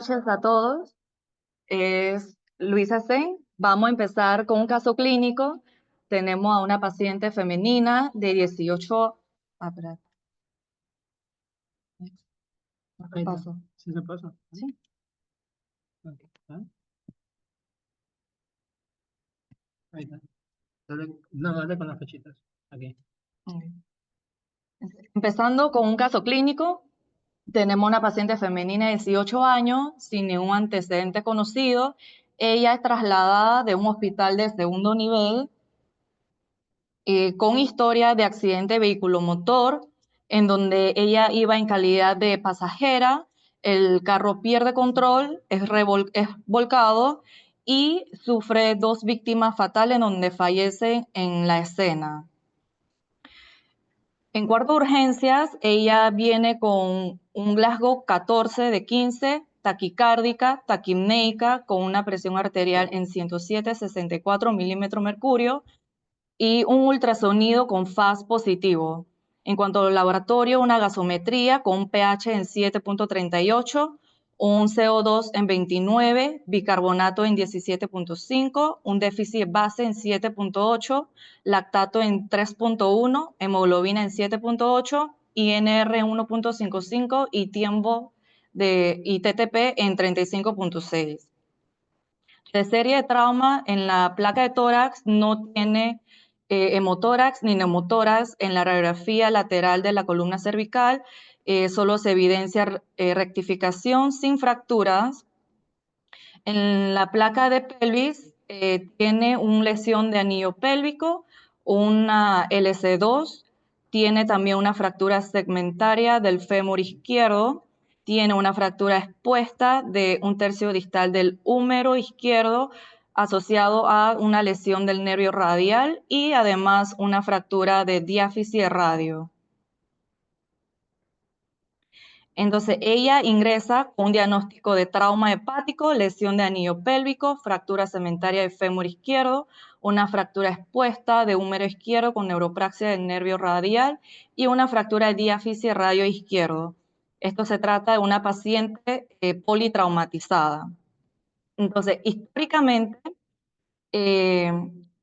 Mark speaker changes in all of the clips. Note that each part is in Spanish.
Speaker 1: Noches a todos. Es Luisa C. Vamos a empezar con un caso clínico. Tenemos a una paciente femenina de 18. Espera,
Speaker 2: Ahí está.
Speaker 1: paso.
Speaker 2: ¿Sí se pasa?
Speaker 1: Sí.
Speaker 2: ¿Ah? Ahí está. No, dale con las flechitas. Aquí.
Speaker 1: Ok. Empezando con un caso clínico, tenemos una paciente femenina de 18 años sin ningún antecedente conocido. Ella es trasladada de un hospital de segundo nivel con historia de accidente vehículo-motor, en donde ella iba en calidad de pasajera, el carro pierde control, es volcado y sufre 2 víctimas fatales en donde fallecen en la escena. En cuarto de urgencias, ella viene con un Glasgow 14 de 15, taquicárdica, taquipneica, con una presión arterial en 107,64 milímetros mercurio, y un ultrasonido con FAS positivo. En cuanto al laboratorio, una gasometría con un pH en 7,38, un CO2 en 29, bicarbonato en 17,5, un déficit base en 7,8, lactato en 3,1, hemoglobina en 7,8, INR en 1,55 y tiempo de ITTP en 35,6. De serie de trauma en la placa de tórax no tiene hemotórax ni neumotórax. En la radiografía lateral de la columna cervical solo se evidencia rectificación sin fracturas. En la placa de pelvis tiene una lesión de anillo pélvico, una LC2, tiene también una fractura segmentaria del fémur izquierdo, tiene una fractura expuesta de un tercio distal del húmero izquierdo asociado a una lesión del nervio radial y además una fractura de diáfisis de radio. Entonces, ella ingresa con un diagnóstico de trauma hepático, lesión de anillo pélvico, fractura segmentaria del fémur izquierdo, una fractura expuesta de húmero izquierdo con neuropraxia del nervio radial y una fractura de diáfisis radio izquierdo. Esto se trata de una paciente politraumatizada. Entonces, históricamente, eh,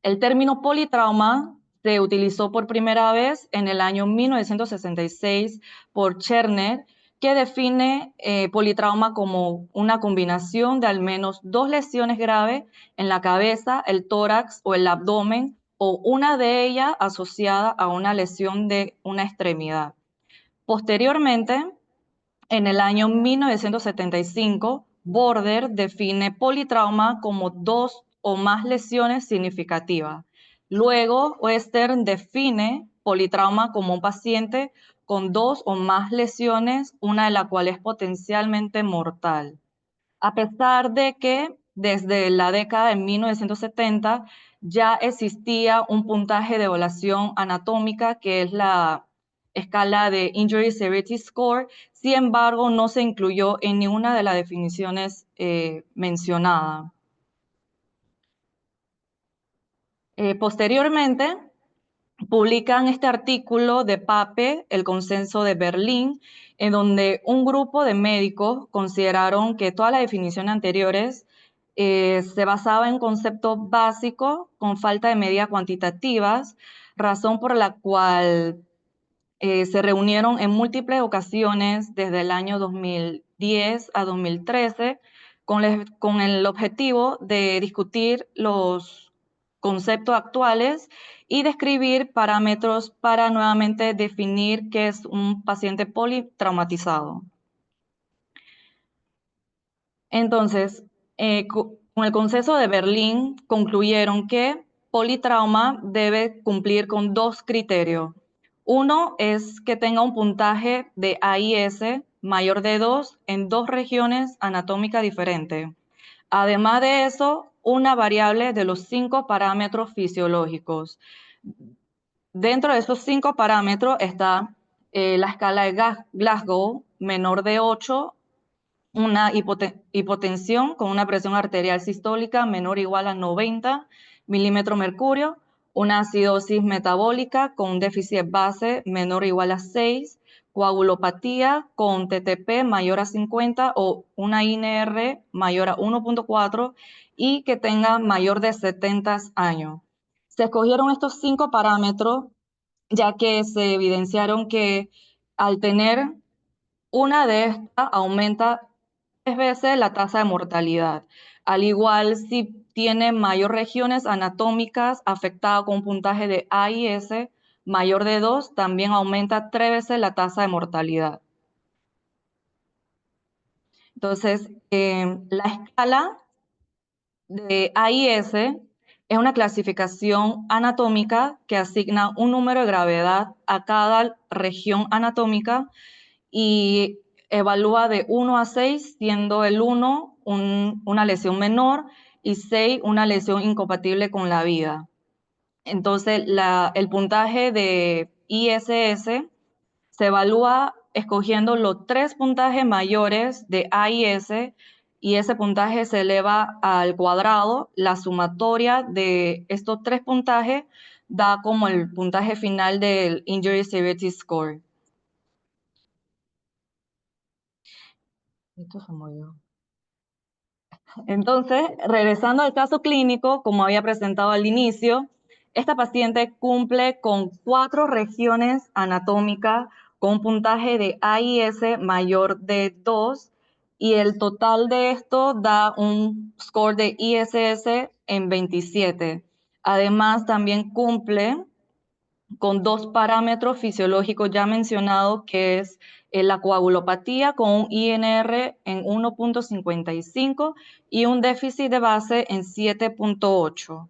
Speaker 1: el término politrauma se utilizó por primera vez en el año 1966 por Cherner, que define politrauma como una combinación de al menos 2 lesiones graves en la cabeza, el tórax o el abdomen, o una de ellas asociada a una lesión de una extremidad. Posteriormente, en el año 1975, Border define politrauma como 2 o más lesiones significativas. Luego, Western define politrauma como un paciente con 2 o más lesiones, una de las cuales es potencialmente mortal. A pesar de que desde la década de 1970 ya existía un puntaje de evaluación anatómica, que es la escala de Injury Severity Score, sin embargo, no se incluyó en ninguna de las definiciones mencionadas. Posteriormente, publican este artículo de PAPE, el Consenso de Berlín, en donde un grupo de médicos consideraron que todas las definiciones anteriores se basaban en conceptos básicos con falta de medidas cuantitativas, razón por la cual se reunieron en múltiples ocasiones desde el año 2010 a 2013 con el objetivo de discutir los conceptos actuales y describir parámetros para nuevamente definir qué es un paciente politraumatizado. Entonces, con el Consenso de Berlín concluyeron que politrauma debe cumplir con 2 criterios. Uno es que tenga un puntaje de AIS mayor de 2 en 2 regiones anatómicas diferentes. Además de eso, una variable de los 5 parámetros fisiológicos. Dentro de esos 5 parámetros está la escala de Glasgow, menor de 8, una hipotensión con una presión arterial sistólica menor o igual a 90 milímetros mercurio, una acidosis metabólica con un déficit base menor o igual a 6, coagulopatía con TTP mayor a 50 o una INR mayor a 1.4 y que tenga mayor de 70 años. Se escogieron estos 5 parámetros ya que se evidenciaron que al tener una de estas aumenta 3 veces la tasa de mortalidad. Al igual, si tiene mayor regiones anatómicas afectadas con un puntaje de A y S mayor de 2, también aumenta 3 veces la tasa de mortalidad. Entonces, la escala de AIS es una clasificación anatómica que asigna un número de gravedad a cada región anatómica y evalúa de 1 a 6, siendo el 1 una lesión menor y 6 una lesión incompatible con la vida. Entonces, el puntaje de ISS se evalúa escogiendo los 3 puntajes mayores de AIS y ese puntaje se eleva al cuadrado. La sumatoria de estos 3 puntajes da como el puntaje final del Injury Severity Score. Esto se movió. Entonces, regresando al caso clínico, como había presentado al inicio, esta paciente cumple con 4 regiones anatómicas con un puntaje de AIS mayor de 2 y el total de esto da un score de ISS en 27. Además, también cumple con 2 parámetros fisiológicos ya mencionados, que es la coagulopatía con un INR en 1.55 y un déficit de base en 7.8.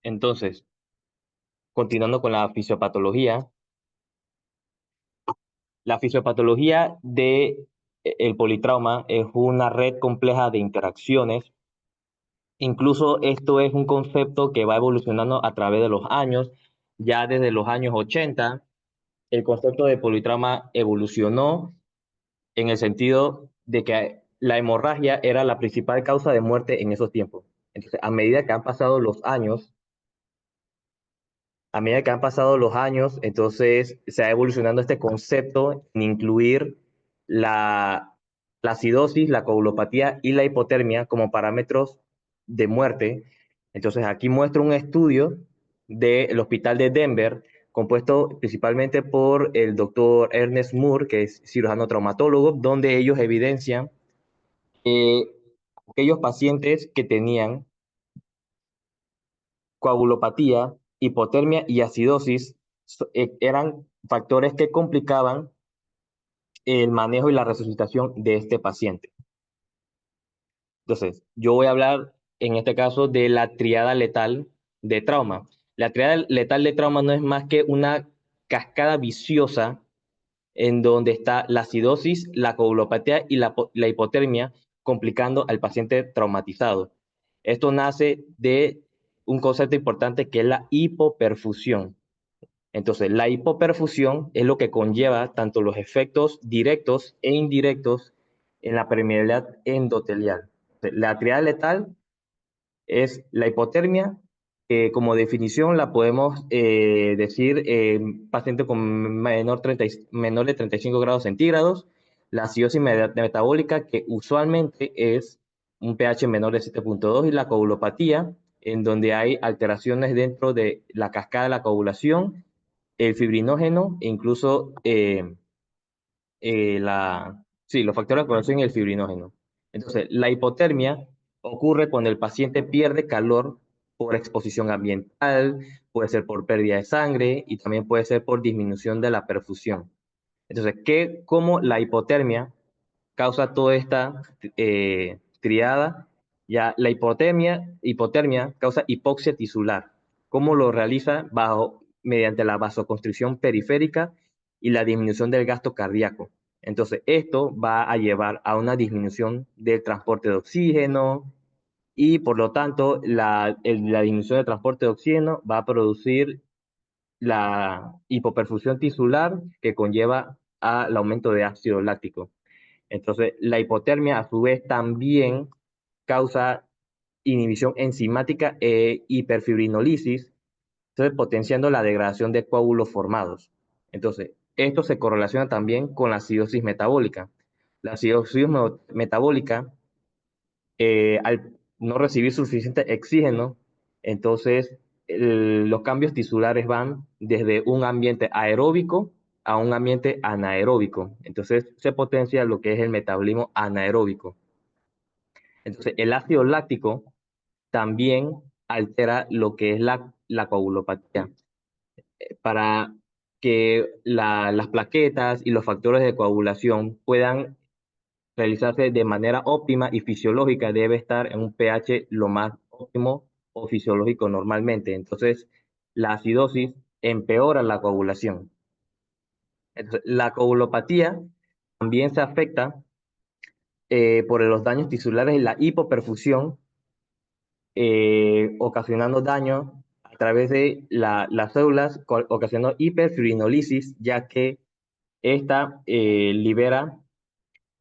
Speaker 3: Entonces, continuando con la fisiopatología de el politrauma es una red compleja de interacciones. Incluso esto es un concepto que va evolucionando a través de los años. Ya desde los años 80, el concepto de politrauma evolucionó en el sentido de que la hemorragia era la principal causa de muerte en esos tiempos. Entonces, a medida que han pasado los años, entonces se ha evolucionando este concepto en incluir la acidosis, la coagulopatía y la hipotermia como parámetros de muerte. Entonces aquí muestro un estudio del Hospital de Denver, compuesto principalmente por el doctor Ernest Moore, que es cirujano traumatólogo, donde ellos evidencian que aquellos pacientes que tenían coagulopatía, hipotermia y acidosis eran factores que complicaban el manejo y la resucitación de este paciente. Entonces, yo voy a hablar en este caso de la triada letal de trauma. La triada letal de trauma no es más que una cascada viciosa en donde está la acidosis, la coagulopatía y la hipotermia complicando al paciente traumatizado. Esto nace de un concepto importante que es la hipoperfusión. Entonces, la hipoperfusión es lo que conlleva tanto los efectos directos e indirectos en la permeabilidad endotelial. La triada letal es la hipotermia, que como definición la podemos decir paciente con menor de 35 grados centígrados, la acidosis metabólica, que usualmente es un pH menor de 7.2, y la coagulopatía, en donde hay alteraciones dentro de la cascada de la coagulación, el fibrinógeno e incluso los factores de coagulación y el fibrinógeno. Entonces, la hipotermia ocurre cuando el paciente pierde calor por exposición ambiental, puede ser por pérdida de sangre y también puede ser por disminución de la perfusión. Entonces, ¿cómo la hipotermia causa toda esta triada? Ya la hipotermia causa hipoxia tisular. ¿Cómo lo realiza? Mediante la vasoconstricción periférica y la disminución del gasto cardíaco. Entonces, esto va a llevar a una disminución del transporte de oxígeno y, por lo tanto, la disminución del transporte de oxígeno va a producir la hipoperfusión tisular, que conlleva al aumento de ácido láctico. Entonces, la hipotermia a su vez también causa inhibición enzimática e hiperfibrinolisis, entonces potenciando la degradación de coágulos formados. Entonces, esto se correlaciona también con la acidosis metabólica. La acidosis metabólica, al no recibir suficiente oxígeno, entonces los cambios tisulares van desde un ambiente aeróbico a un ambiente anaeróbico. Entonces se potencia lo que es el metabolismo anaeróbico. Entonces el ácido láctico también altera lo que es la coagulopatía. Para que las plaquetas y los factores de coagulación puedan realizarse de manera óptima y fisiológica, debe estar en un pH lo más óptimo o fisiológico normalmente. Entonces, la acidosis empeora la coagulación. Entonces, la coagulopatía también se afecta por los daños tisulares y la hipoperfusión, ocasionando daño a través de las células, ocasionando hiperfibrinolisis, ya que esta libera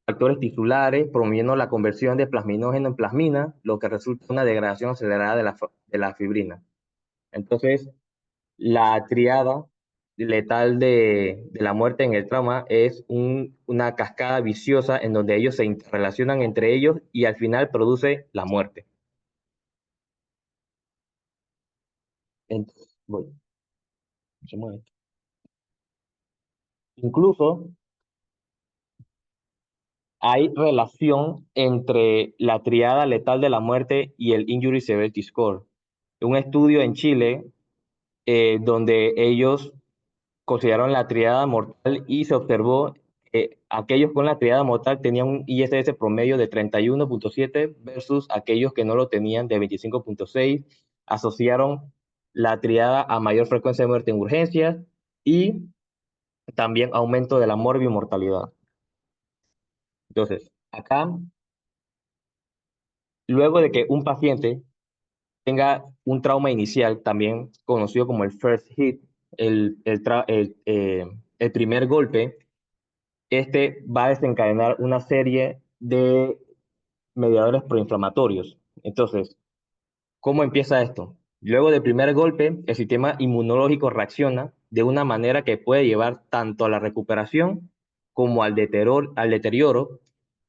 Speaker 3: factores tisulares, promoviendo la conversión de plasminógeno en plasmina, lo que resulta en una degradación acelerada de la fibrina. Entonces, la triada letal de la muerte en el trauma es una cascada viciosa en donde ellos se interrelacionan entre ellos y al final produce la muerte. Entonces, voy. Se mueve. Incluso hay relación entre la triada letal de la muerte y el Injury Severity Score. Un estudio en Chile donde ellos consideraron la triada mortal y se observó que aquellos con la triada mortal tenían un ISS promedio de 31.7 versus aquellos que no lo tenían de 25.6. Asociaron la triada a mayor frecuencia de muerte en urgencias y también aumento de la morbimortalidad. Entonces, acá, luego de que un paciente tenga un trauma inicial, también conocido como el first hit, el primer golpe, este va a desencadenar una serie de mediadores proinflamatorios. Entonces, ¿cómo empieza esto? Luego del primer golpe, el sistema inmunológico reacciona de una manera que puede llevar tanto a la recuperación como al deterioro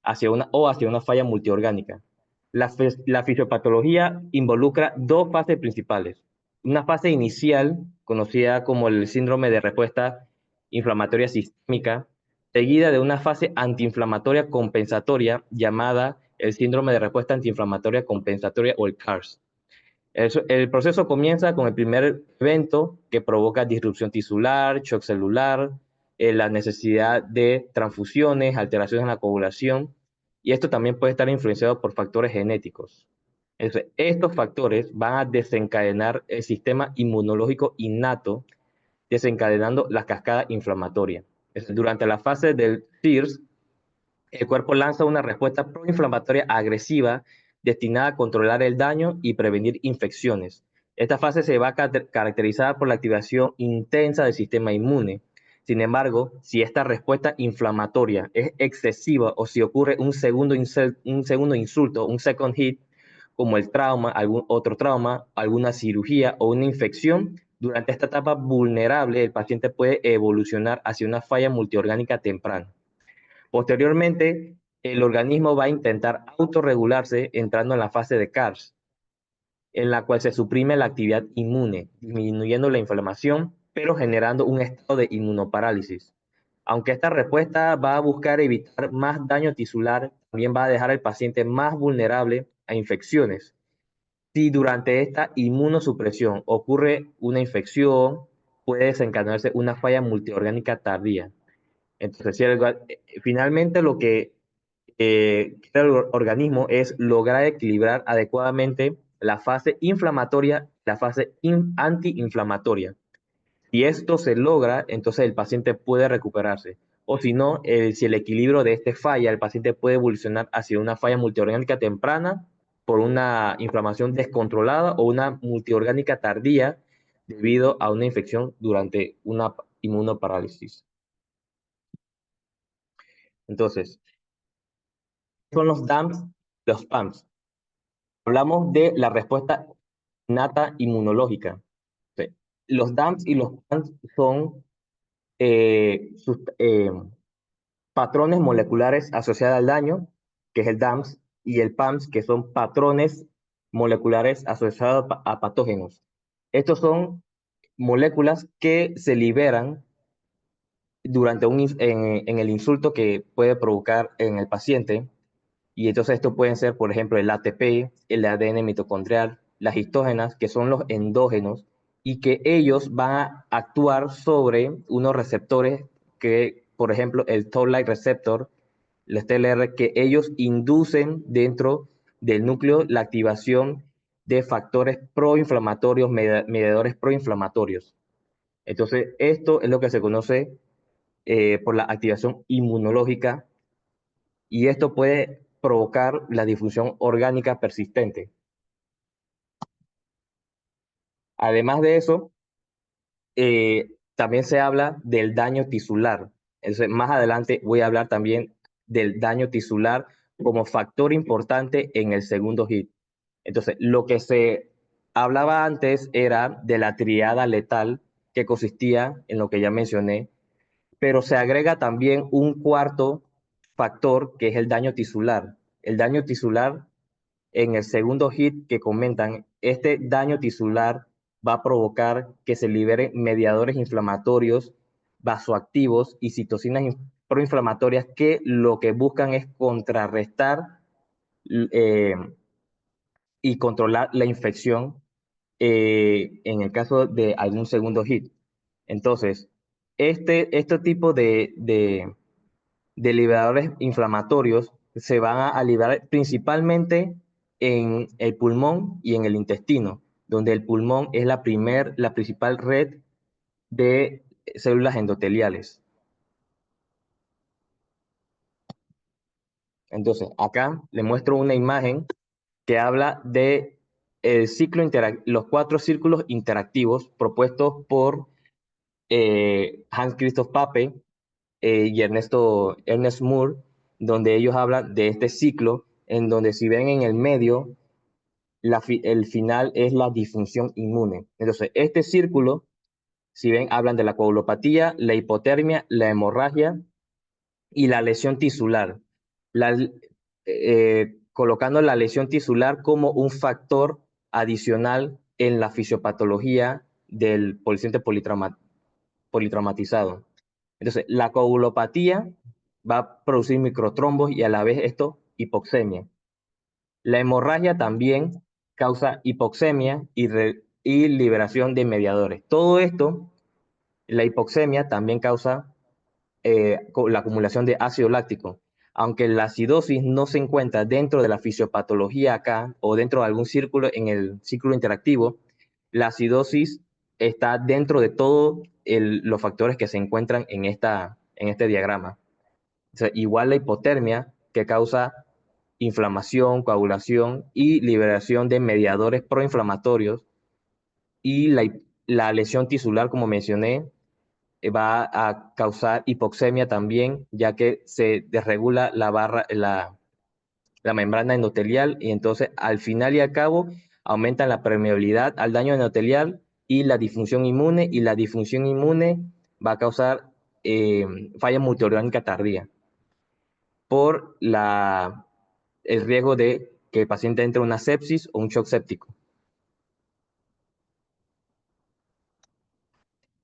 Speaker 3: hacia una falla multiorgánica. La fisiopatología involucra dos fases principales. Una fase inicial, conocida como el síndrome de respuesta inflamatoria sistémica, seguida de una fase antiinflamatoria compensatoria llamada el síndrome de respuesta antiinflamatoria compensatoria o el CARS. El proceso comienza con el primer evento que provoca disrupción tisular, shock celular, la necesidad de transfusiones, alteraciones en la coagulación, y esto también puede estar influenciado por factores genéticos. Estos factores van a desencadenar el sistema inmunológico innato, desencadenando la cascada inflamatoria. Durante la fase del CIRS, el cuerpo lanza una respuesta proinflamatoria agresiva destinada a controlar el daño y prevenir infecciones. Esta fase se va a caracterizar por la activación intensa del sistema inmune. Sin embargo, si esta respuesta inflamatoria es excesiva o si ocurre un segundo insulto, un second hit, como el trauma, algún otro trauma, alguna cirugía o una infección, durante esta etapa vulnerable el paciente puede evolucionar hacia una falla multiorgánica temprana. Posteriormente, el organismo va a intentar autorregularse entrando en la fase de CARS, en la cual se suprime la actividad inmune, disminuyendo la inflamación, pero generando un estado de inmunoparálisis. Aunque esta respuesta va a buscar evitar más daño tisular, también va a dejar al paciente más vulnerable a infecciones. Si durante esta inmunosupresión ocurre una infección, puede desencadenarse una falla multiorgánica tardía. Entonces, finalmente lo que el organismo es lograr equilibrar adecuadamente la fase inflamatoria y la fase antiinflamatoria. Si esto se logra, entonces el paciente puede recuperarse. O si no, si el equilibrio de este falla, el paciente puede evolucionar hacia una falla multiorgánica temprana por una inflamación descontrolada o una multiorgánica tardía debido a una infección durante una inmunoparálisis. Entonces, son los DAMPs, los PAMPs. Hablamos de la respuesta innata inmunológica. Sí. Los DAMPs y los PAMPs son patrones moleculares asociados al daño, que es el DAMPs, y el PAMPs, que son patrones moleculares asociados a patógenos. Estos son moléculas que se liberan durante en el insulto que puede provocar en el paciente. Y entonces esto pueden ser, por ejemplo, el ATP, el ADN mitocondrial, las histógenas, que son los endógenos, y que ellos van a actuar sobre unos receptores que, por ejemplo, el Toll-like receptor, el TLR, que ellos inducen dentro del núcleo la activación de factores proinflamatorios, mediadores proinflamatorios. Entonces, esto es lo que se conoce por la activación inmunológica, y esto puede provocar la disfunción orgánica persistente. Además de eso, también se habla del daño tisular. Entonces, más adelante voy a hablar también del daño tisular como factor importante en el segundo hit. Entonces, lo que se hablaba antes era de la triada letal, que consistía en lo que ya mencioné, pero se agrega también un cuarto factor, que es el daño tisular. El daño tisular, en el segundo hit que comentan, este daño tisular va a provocar que se liberen mediadores inflamatorios, vasoactivos y citocinas proinflamatorias, que lo que buscan es contrarrestar eh, y controlar la infección en el caso de algún segundo hit. Entonces, este tipo de liberadores inflamatorios se van a liberar principalmente en el pulmón y en el intestino, donde el pulmón es la principal red de células endoteliales. Entonces, acá le muestro una imagen que habla de los 4 círculos interactivos propuestos por Hans Christoph Pape y Ernest Moore, donde ellos hablan de este ciclo, en donde si ven en el medio, el final es la disfunción inmune. Entonces, este círculo, si ven, hablan de la coagulopatía, la hipotermia, la hemorragia y la lesión tisular. Colocando la lesión tisular como un factor adicional en la fisiopatología del paciente politraumatizado. Entonces, la coagulopatía va a producir microtrombos y a la vez esto, hipoxemia. La hemorragia también causa hipoxemia y liberación de mediadores. Todo esto, la hipoxemia también causa la acumulación de ácido láctico. Aunque la acidosis no se encuentra dentro de la fisiopatología acá o dentro de algún círculo en el círculo interactivo, la acidosis está dentro de todos los factores que se encuentran en este diagrama. O sea, igual la hipotermia, que causa inflamación, coagulación y liberación de mediadores proinflamatorios, y la lesión tisular, como mencioné, va a causar hipoxemia también, ya que se desregula la membrana endotelial, y entonces al final y al cabo aumentan la permeabilidad al daño endotelial y la disfunción inmune, y la disfunción inmune va a causar falla multiorgánica tardía por el riesgo de que el paciente entre en una sepsis o un shock séptico.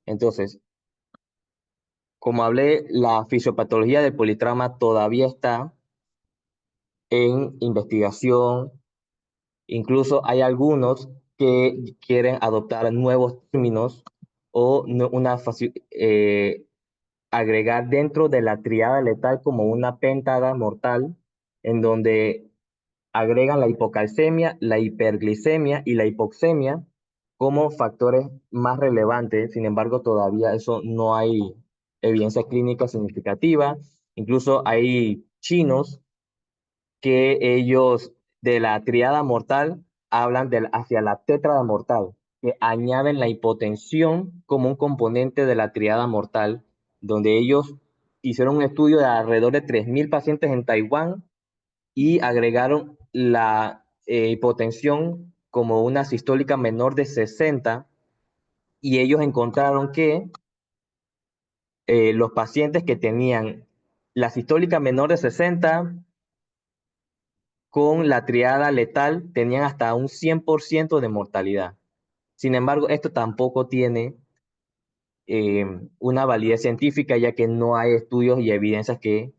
Speaker 3: Entonces, como hablé, la fisiopatología del politrauma todavía está en investigación. Incluso hay algunos que quieren adoptar nuevos términos o agregar dentro de la triada letal como una pentada mortal, en donde agregan la hipocalcemia, la hiperglicemia y la hipoxemia como factores más relevantes. Sin embargo, todavía eso no hay evidencia clínica significativa. Incluso hay chinos que ellos de la triada mortal hablan hacia la tétrada mortal, que añaden la hipotensión como un componente de la triada mortal, donde ellos hicieron un estudio de alrededor de 3.000 pacientes en Taiwán y agregaron la hipotensión como una sistólica menor de 60 y ellos encontraron que los pacientes que tenían la sistólica menor de 60 con la triada letal tenían hasta un 100% de mortalidad. Sin embargo, esto tampoco tiene una validez científica, ya que no hay estudios y evidencias que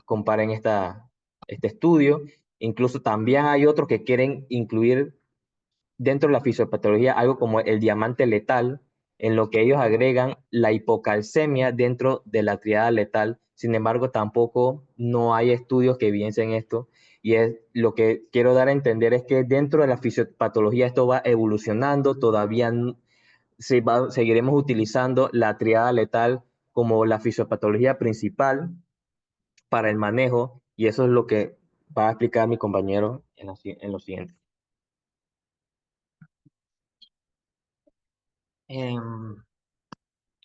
Speaker 3: comparen este estudio. Incluso también hay otros que quieren incluir dentro de la fisiopatología algo como el diamante letal, en lo que ellos agregan la hipocalcemia dentro de la triada letal. Sin embargo, tampoco no hay estudios que evidencien esto. Y es lo que quiero dar a entender es que dentro de la fisiopatología esto va evolucionando, todavía seguiremos utilizando la triada letal como la fisiopatología principal para el manejo, y eso es lo que va a explicar mi compañero en lo siguiente.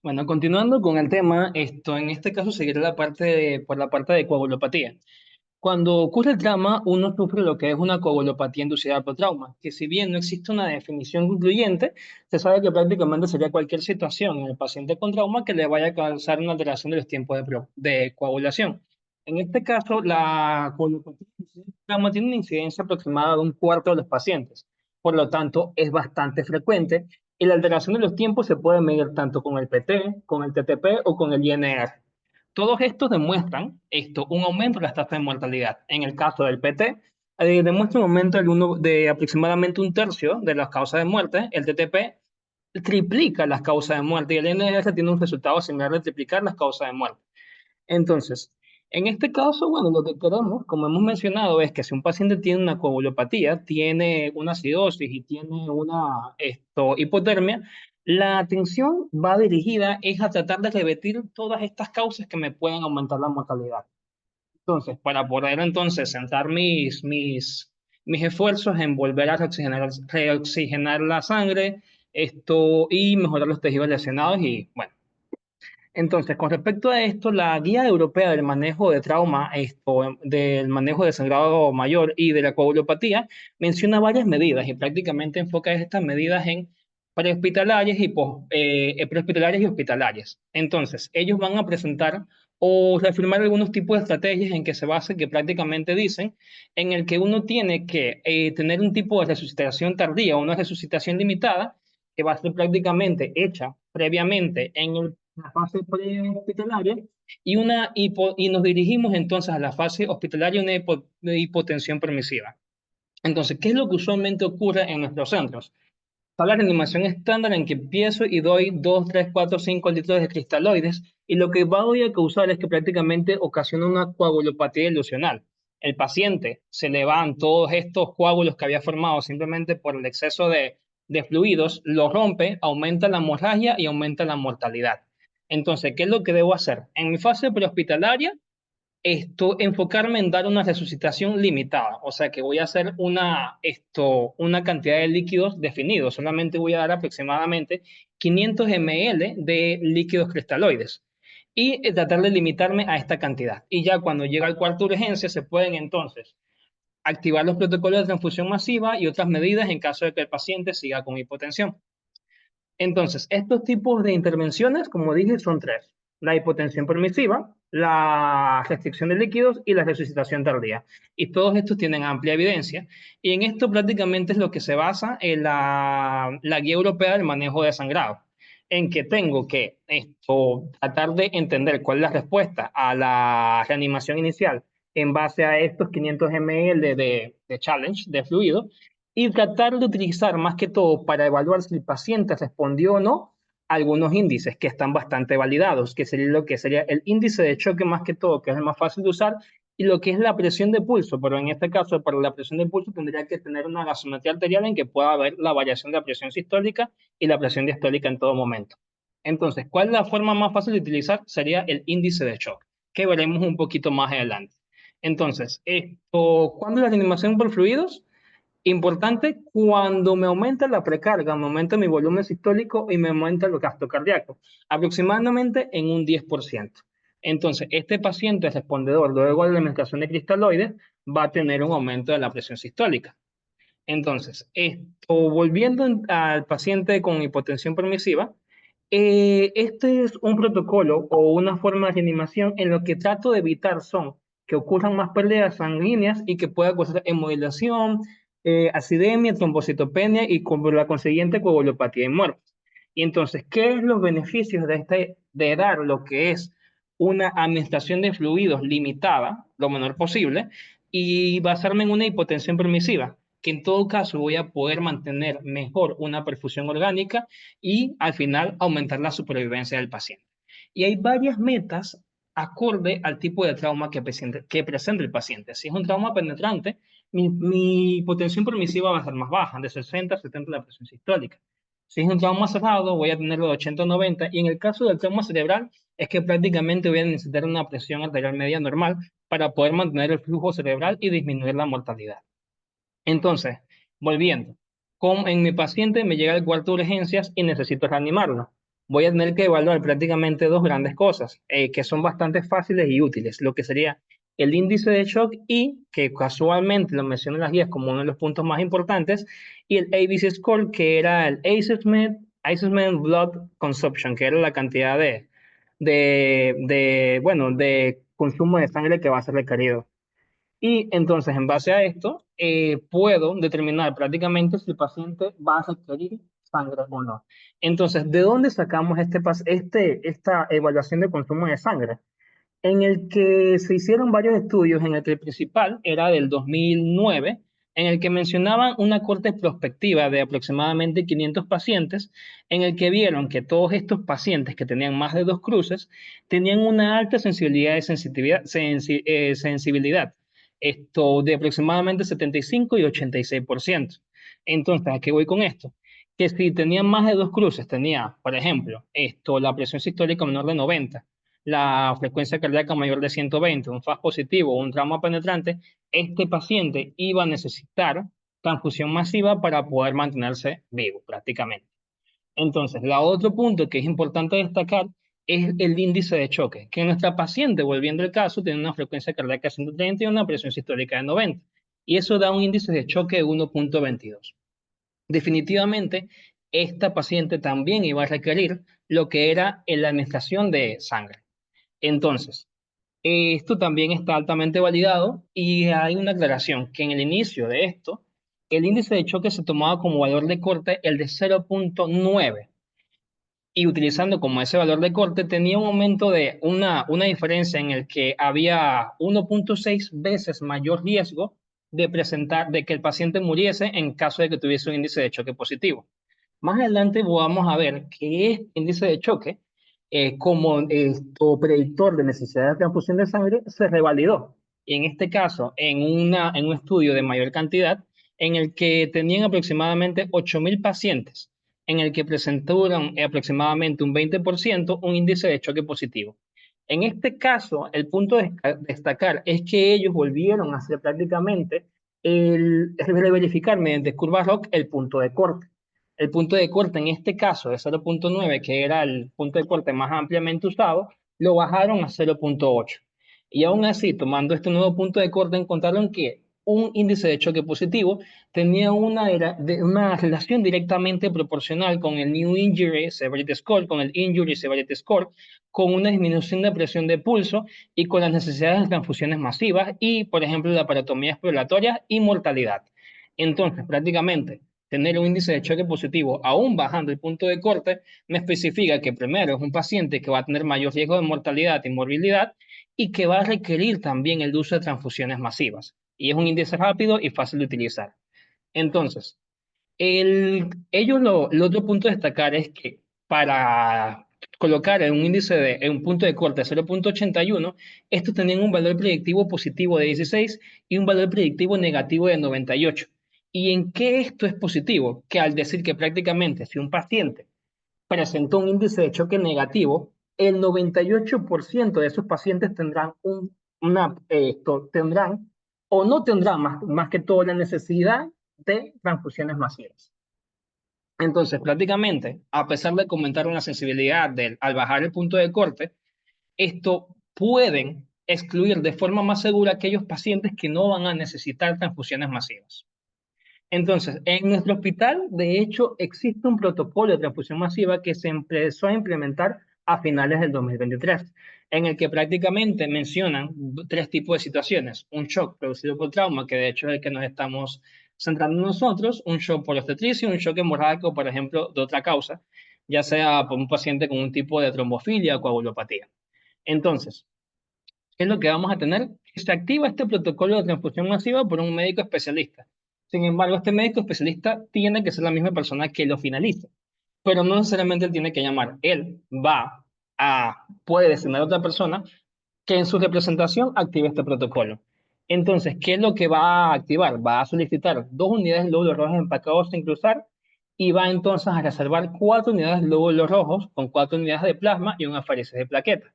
Speaker 4: Bueno, continuando con el tema, en este caso seguiré por la parte de coagulopatía. Cuando ocurre el trauma, uno sufre lo que es una coagulopatía inducida por trauma, que si bien no existe una definición concluyente, se sabe que prácticamente sería cualquier situación en el paciente con trauma que le vaya a causar una alteración de los tiempos de coagulación. En este caso, la coagulopatía inducida por trauma tiene una incidencia aproximada de un cuarto de los pacientes. Por lo tanto, es bastante frecuente y la alteración de los tiempos se puede medir tanto con el PT, con el TTP o con el INR. Todos estos demuestran un aumento de la tasa de mortalidad. En el caso del PT, demuestra un aumento de aproximadamente un tercio de las causas de muerte. El TTP triplica las causas de muerte y el NRS tiene un resultado similar de triplicar las causas de muerte. Entonces, en este caso, bueno, lo que queremos, como hemos mencionado, es que si un paciente tiene una coagulopatía, tiene una acidosis y tiene una hipotermia, la atención va dirigida es a tratar de revertir todas estas causas que me pueden aumentar la mortalidad. Entonces, para poder entonces centrar mis esfuerzos en volver a reoxigenar la sangre, y mejorar los tejidos lesionados y bueno. Entonces, con respecto a esto, la Guía Europea del Manejo de Trauma, del manejo de sangrado mayor y de la coagulopatía, menciona varias medidas y prácticamente enfoca estas medidas en prehospitalarias prehospitalarias y hospitalarias. Entonces, ellos van a presentar o reafirmar algunos tipos de estrategias en que se basan, que prácticamente dicen, en el que uno tiene que tener un tipo de resucitación tardía o una resucitación limitada, que va a ser prácticamente hecha previamente en la fase prehospitalaria y nos dirigimos entonces a la fase hospitalaria de hipotensión permisiva. Entonces, ¿qué es lo que usualmente ocurre en nuestros centros? Está la reanimación estándar en que empiezo y doy 2, 3, 4, 5 litros de cristaloides y lo que va a causar es que prácticamente ocasiona una coagulopatía ilusional. El paciente se le van todos estos coágulos que había formado simplemente por el exceso de fluidos, lo rompe, aumenta la hemorragia y aumenta la mortalidad. Entonces, ¿qué es lo que debo hacer? En mi fase prehospitalaria, enfocarme en dar una resucitación limitada, o sea que voy a hacer una cantidad de líquidos definidos, solamente voy a dar aproximadamente 500 ml de líquidos cristaloides y tratar de limitarme a esta cantidad. Y ya cuando llega al cuarto de urgencia se pueden entonces activar los protocolos de transfusión masiva y otras medidas en caso de que el paciente siga con hipotensión. Entonces, estos tipos de intervenciones, como dije, son tres: la hipotensión permisiva, la restricción de líquidos y la resucitación tardía. Y todos estos tienen amplia evidencia. Y en esto prácticamente es lo que se basa en la Guía Europea del Manejo de Sangrado, en que tengo que tratar de entender cuál es la respuesta a la reanimación inicial en base a estos 500 ml de challenge, de fluido, y tratar de utilizar más que todo para evaluar si el paciente respondió o no algunos índices que están bastante validados, que sería lo que sería el índice de choque más que todo, que es el más fácil de usar, y lo que es la presión de pulso, pero en este caso para la presión de pulso tendría que tener una gasometría arterial en que pueda haber la variación de la presión sistólica y la presión diastólica en todo momento. Entonces, ¿cuál es la forma más fácil de utilizar? Sería el índice de shock, que veremos un poquito más adelante. Entonces, ¿cuándo es la reanimación por fluidos? Importante cuando me aumenta la precarga, me aumenta mi volumen sistólico y me aumenta el gasto cardíaco, aproximadamente en un 10%. Entonces, este paciente respondedor luego de la administración de cristaloides va a tener un aumento de la presión sistólica. Entonces, volviendo al paciente con hipotensión permisiva, este es un protocolo o una forma de reanimación en lo que trato de evitar son que ocurran más pérdidas sanguíneas y que pueda causar hemodilación, acidemia, trombocitopenia y con la consiguiente coagulopatía y muerte. Y entonces, ¿qué es los beneficios de dar lo que es una administración de fluidos limitada, lo menor posible, y basarme en una hipotensión permisiva? Que en todo caso voy a poder mantener mejor una perfusión orgánica y al final aumentar la supervivencia del paciente. Y hay varias metas acorde al tipo de trauma que presenta el paciente. Si es un trauma penetrante, mi hipotensión permisiva va a ser más baja, de 60 a 70 la presión sistólica. Si es un trauma cerrado, voy a tenerlo de 80 a 90, y en el caso del trauma cerebral, es que prácticamente voy a necesitar una presión arterial media normal para poder mantener el flujo cerebral y disminuir la mortalidad. Entonces, volviendo, en mi paciente me llega al cuarto de urgencias y necesito reanimarlo. Voy a tener que evaluar prácticamente dos grandes cosas que son bastante fáciles y útiles, lo que sería el índice de shock y, que casualmente lo menciono en las guías como uno de los puntos más importantes, y el ABC Score, que era el Assessment Blood Consumption, que era la cantidad de consumo de sangre que va a ser requerido. Y entonces, en base a esto, puedo determinar prácticamente si el paciente va a requerir sangre o no. Entonces, ¿de dónde sacamos esta evaluación de consumo de sangre? En el que se hicieron varios estudios, en el que el principal era del 2009, en el que mencionaban una corte prospectiva de aproximadamente 500 pacientes, en el que vieron que todos estos pacientes que tenían más de 2 cruces tenían una alta sensibilidad y sensibilidad, esto de aproximadamente 75 y 86%. Entonces, ¿a qué voy con esto? Que si tenían más de 2 cruces, tenía, por ejemplo, la presión sistólica menor de 90, la frecuencia cardíaca mayor de 120, un FAS positivo o un trauma penetrante, este paciente iba a necesitar transfusión masiva para poder mantenerse vivo prácticamente. Entonces, el otro punto que es importante destacar es el índice de choque, que nuestra paciente, volviendo al caso, tiene una frecuencia cardíaca de 130 y una presión sistólica de 90, y eso da un índice de choque de 1.22. Definitivamente, esta paciente también iba a requerir lo que era la administración de sangre. Entonces, esto también está altamente validado y hay una aclaración que en el inicio de esto, el índice de choque se tomaba como valor de corte el de 0.9 y utilizando como ese valor de corte tenía un aumento de una diferencia en el que había 1.6 veces mayor riesgo de que el paciente muriese en caso de que tuviese un índice de choque positivo. Más adelante vamos a ver que este índice de choque, como predictor de necesidad de transfusión de sangre, se revalidó. Y en este caso, en un estudio de mayor cantidad, en el que tenían aproximadamente 8.000 pacientes, en el que presentaron aproximadamente un 20% un índice de choque positivo. En este caso, el punto de destacar es que ellos volvieron a hacer prácticamente verificar mediante curva ROC el punto de corte. El punto de corte en este caso de 0.9, que era el punto de corte más ampliamente usado, lo bajaron a 0.8. Y aún así, tomando este nuevo punto de corte, encontraron que un índice de choque positivo tenía una relación directamente proporcional con el New Injury Severity Score, con el Injury Severity Score, con una disminución de presión de pulso y con las necesidades de transfusiones masivas y, por ejemplo, la paratomía exploratoria y mortalidad. Entonces, prácticamente, tener un índice de choque positivo aún bajando el punto de corte me especifica que primero es un paciente que va a tener mayor riesgo de mortalidad y morbilidad y que va a requerir también el uso de transfusiones masivas. Y es un índice rápido y fácil de utilizar. Entonces, el otro punto a destacar es que para colocar en en un punto de corte 0.81, estos tenían un valor predictivo positivo de 16 y un valor predictivo negativo de 98. ¿Y en qué esto es positivo? Que al decir que prácticamente si un paciente presentó un índice de choque negativo, el 98% de esos pacientes tendrán o no tendrán más que todo la necesidad de transfusiones masivas. Entonces, prácticamente, a pesar de comentar una sensibilidad al bajar el punto de corte, esto pueden excluir de forma más segura aquellos pacientes que no van a necesitar transfusiones masivas. Entonces, en nuestro hospital, de hecho, existe un protocolo de transfusión masiva que se empezó a implementar a finales del 2023, en el que prácticamente mencionan tres tipos de situaciones: un shock producido por trauma, que de hecho es el que nos estamos centrando nosotros, un shock por obstetricia, un shock hemorrágico, por ejemplo, de otra causa, ya sea por un paciente con un tipo de trombofilia o coagulopatía. Entonces, ¿qué es lo que vamos a tener? Se activa este protocolo de transfusión masiva por un médico especialista. Sin embargo, este médico especialista tiene que ser la misma persona que lo finalice, pero no necesariamente él tiene que llamar. Él puede designar a otra persona que en su representación active este protocolo. Entonces, ¿qué es lo que va a activar? Va a solicitar 2 unidades de glóbulos rojos empacados sin cruzar y va entonces a reservar 4 unidades de glóbulos rojos con 4 unidades de plasma y un aferesis de plaquetas.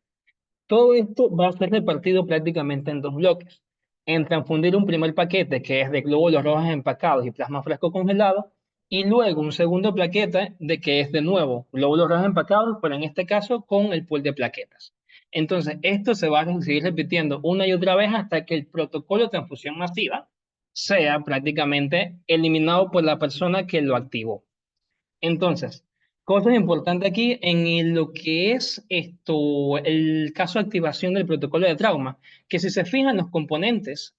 Speaker 4: Todo esto va a ser repartido prácticamente en 2 bloques. En transfundir un primer paquete que es de glóbulos rojos empacados y plasma fresco congelado, y luego un segundo paquete de que es de nuevo glóbulos rojos empacados, pero en este caso con el pool de plaquetas. Entonces, esto se va a seguir repitiendo una y otra vez hasta que el protocolo de transfusión masiva sea prácticamente eliminado por la persona que lo activó. Entonces, cosas importantes aquí lo que es esto, el caso de activación del protocolo de trauma, que si se fijan los componentes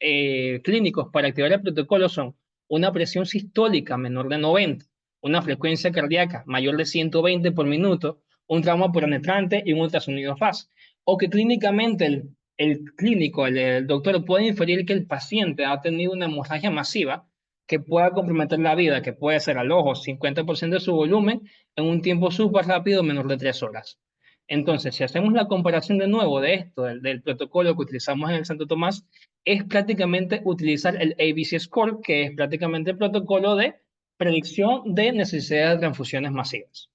Speaker 4: clínicos para activar el protocolo son una presión sistólica menor de 90, una frecuencia cardíaca mayor de 120 por minuto, un trauma penetrante y un ultrasonido FAS. O que clínicamente el doctor puede inferir que el paciente ha tenido una hemorragia masiva que pueda comprometer la vida, que puede ser al ojo 50% de su volumen en un tiempo súper rápido, menor de 3 horas. Entonces, si hacemos la comparación de nuevo de esto, del protocolo que utilizamos en el Santo Tomás, es prácticamente utilizar el ABC Score, que es prácticamente el protocolo de predicción de necesidad de transfusiones masivas.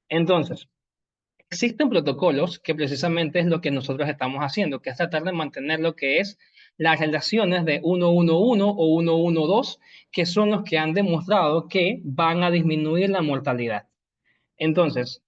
Speaker 4: Entonces, existen protocolos que precisamente es lo que nosotros estamos haciendo, que es tratar de mantener lo que es las relaciones de 1-1-1 o 1-1-2, que son los que han demostrado que van a disminuir la mortalidad. Entonces,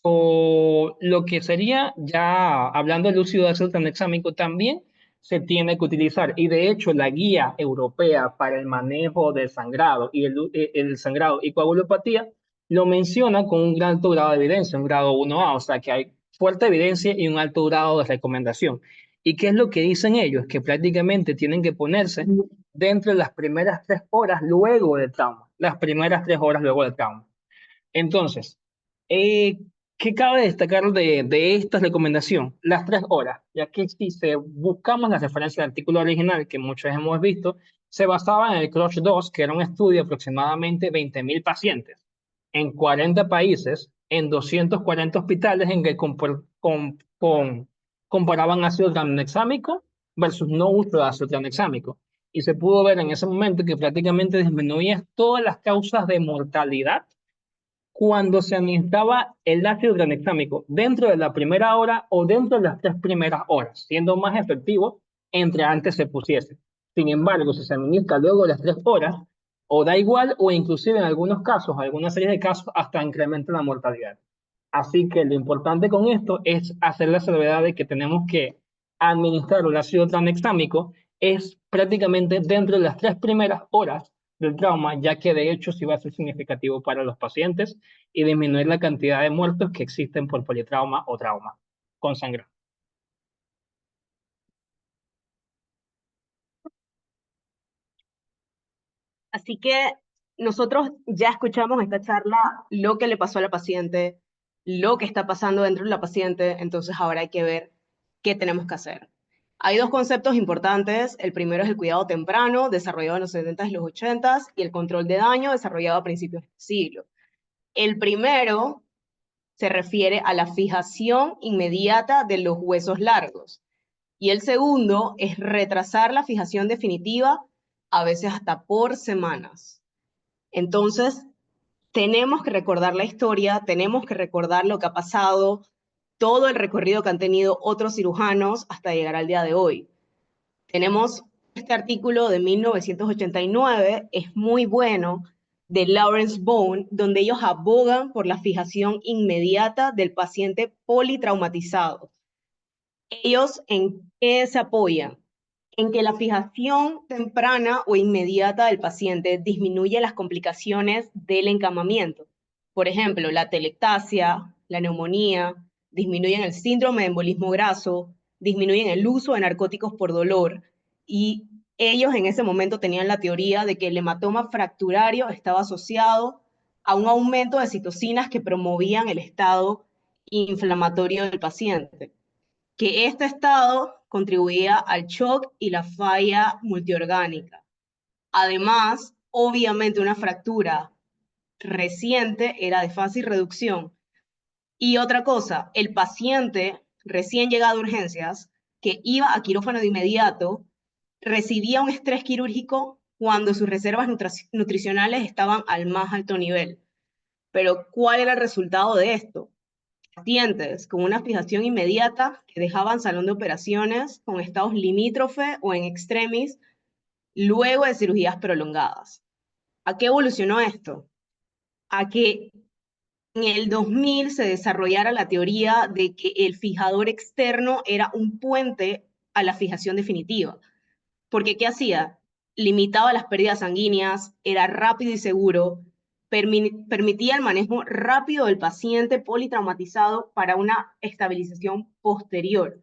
Speaker 4: lo que sería, ya hablando del uso de ácido tranexámico, también se tiene que utilizar. Y de hecho, la guía europea para el manejo del sangrado y el sangrado y coagulopatía lo menciona con un alto grado de evidencia, un grado 1A, o sea que hay fuerte evidencia y un alto grado de recomendación. ¿Y qué es lo que dicen ellos? Que prácticamente tienen que ponerse dentro de las primeras 3 horas luego del trauma. Las primeras 3 horas luego del trauma. Entonces, ¿qué cabe destacar de esta recomendación? Las 3 horas, ya que si buscamos la referencia del artículo original que muchos hemos visto, se basaba en el CRUSH-2, que era un estudio de aproximadamente 20.000 pacientes en 40 países, en 240 hospitales, en que comparaban ácido tranexámico versus no uso de ácido tranexámico. Y se pudo ver en ese momento que prácticamente disminuía todas las causas de mortalidad cuando se administraba el ácido tranexámico dentro de la primera hora o dentro de las 3 primeras horas, siendo más efectivo entre antes se pusiese. Sin embargo, si se administra luego de las 3 horas, o da igual, o inclusive en algunos casos, algunas series de casos, hasta incrementa la mortalidad. Así que lo importante con esto es hacer la salvedad de que tenemos que administrar el ácido tranexámico es prácticamente dentro de las 3 primeras horas del trauma, ya que de hecho sí va a ser significativo para los pacientes y disminuir la cantidad de muertos que existen por politrauma o trauma con sangre.
Speaker 5: Así que nosotros ya escuchamos esta charla, lo que le pasó a la paciente, lo que está pasando dentro de la paciente, entonces ahora hay que ver qué tenemos que hacer. Hay 2 conceptos importantes. El primero es el cuidado temprano, desarrollado en los 70s y los 80s, y el control de daño, desarrollado a principios del siglo. El primero se refiere a la fijación inmediata de los huesos largos, y el segundo es retrasar la fijación definitiva, a veces hasta por semanas. Entonces, tenemos que recordar la historia, tenemos que recordar lo que ha pasado, todo el recorrido que han tenido otros cirujanos hasta llegar al día de hoy. Tenemos este artículo de 1989, es muy bueno, de Lawrence Bone, donde ellos abogan por la fijación inmediata del paciente politraumatizado. ¿Ellos en qué se apoyan? En que la fijación temprana o inmediata del paciente disminuye las complicaciones del encamamiento. Por ejemplo, la telectasia, la neumonía, disminuyen el síndrome de embolismo graso, disminuyen el uso de narcóticos por dolor, y ellos en ese momento tenían la teoría de que el hematoma fracturario estaba asociado a un aumento de citocinas que promovían el estado inflamatorio del paciente, que este estado contribuía al shock y la falla multiorgánica. Además, obviamente una fractura reciente era de fácil reducción. Y otra cosa, el paciente recién llegado a urgencias, que iba a quirófano de inmediato, recibía un estrés quirúrgico cuando sus reservas nutricionales estaban al más alto nivel. Pero, ¿cuál era el resultado de esto? Pacientes con una fijación inmediata que dejaban salón de operaciones con estados limítrofe o en extremis luego de cirugías prolongadas. ¿A qué evolucionó esto? A que en el 2000 se desarrollara la teoría de que el fijador externo era un puente a la fijación definitiva. Porque ¿qué hacía? Limitaba las pérdidas sanguíneas, era rápido y seguro, permitía el manejo rápido del paciente politraumatizado para una estabilización posterior.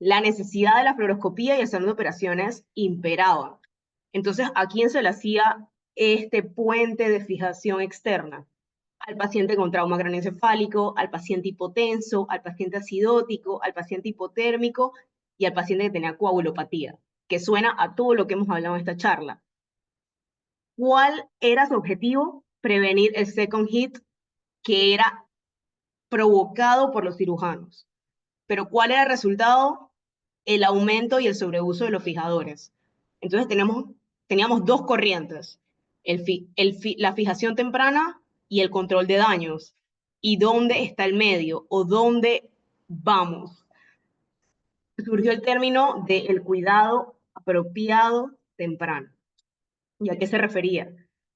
Speaker 5: La necesidad de la fluoroscopía y el salón de operaciones imperaba. Entonces, ¿a quién se le hacía este puente de fijación externa? Al paciente con trauma craneoencefálico, al paciente hipotenso, al paciente acidótico, al paciente hipotérmico y al paciente que tenía coagulopatía, que suena a todo lo que hemos hablado en esta charla. ¿Cuál era su objetivo? Prevenir el second hit, que era provocado por los cirujanos. Pero ¿cuál era el resultado? El aumento y el sobreuso de los fijadores. Entonces teníamos dos corrientes, la fijación temprana y el control de daños. ¿Y dónde está el medio? ¿O dónde vamos? Surgió el término del cuidado apropiado temprano. ¿Y a qué se refería?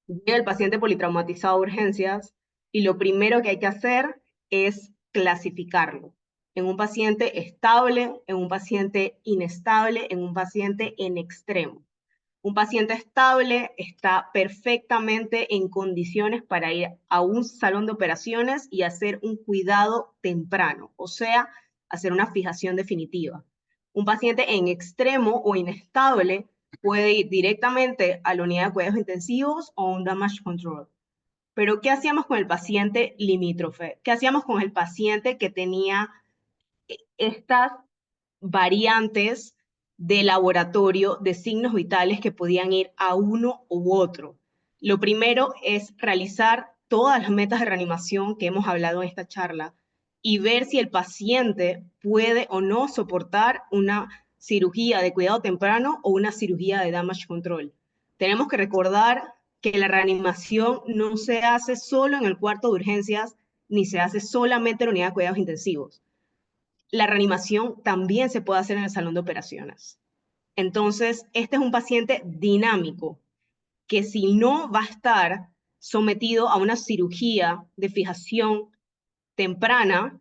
Speaker 5: Llega el paciente politraumatizado a urgencias y lo primero que hay que hacer es clasificarlo en un paciente estable, en un paciente inestable, en un paciente en extremo. Un paciente estable está perfectamente en condiciones para ir a un salón de operaciones y hacer un cuidado temprano, o sea, hacer una fijación definitiva. Un paciente en extremo o inestable puede ir directamente a la unidad de cuidados intensivos o un damage control. Pero, ¿qué hacíamos con el paciente limítrofe? ¿Qué hacíamos con el paciente que tenía estas variantes de laboratorio de signos vitales que podían ir a uno u otro? Lo primero es realizar todas las metas de reanimación que hemos hablado en esta charla y ver si el paciente puede o no soportar una cirugía de cuidado temprano o una cirugía de damage control. Tenemos que recordar que la reanimación no se hace solo en el cuarto de urgencias ni se hace solamente en la unidad de cuidados intensivos. La reanimación también se puede hacer en el salón de operaciones. Entonces, este es un paciente dinámico que si no va a estar sometido a una cirugía de fijación temprana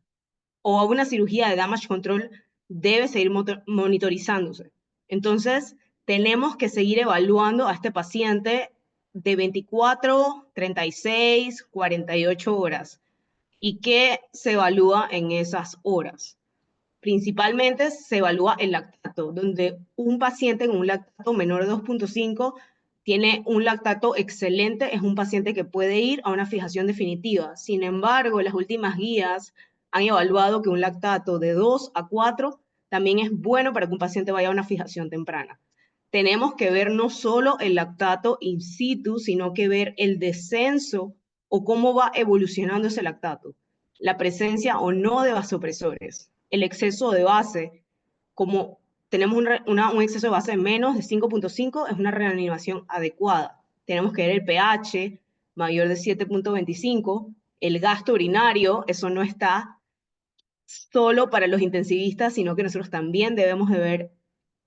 Speaker 5: o a una cirugía de damage control, debe seguir monitorizándose. Entonces, tenemos que seguir evaluando a este paciente de 24, 36, 48 horas. ¿Y qué se evalúa en esas horas? Principalmente se evalúa el lactato, donde un paciente con un lactato menor de 2.5 tiene un lactato excelente, es un paciente que puede ir a una fijación definitiva. Sin embargo, las últimas guías han evaluado que un lactato de 2 a 4 también es bueno para que un paciente vaya a una fijación temprana. Tenemos que ver no solo el lactato in situ, sino que ver el descenso o cómo va evolucionando ese lactato, la presencia o no de vasopresores, el exceso de base. Como tenemos un exceso de base de menos de 5.5, es una reanimación adecuada. Tenemos que ver el pH mayor de 7.25, el gasto urinario, eso no está solo para los intensivistas, sino que nosotros también debemos de ver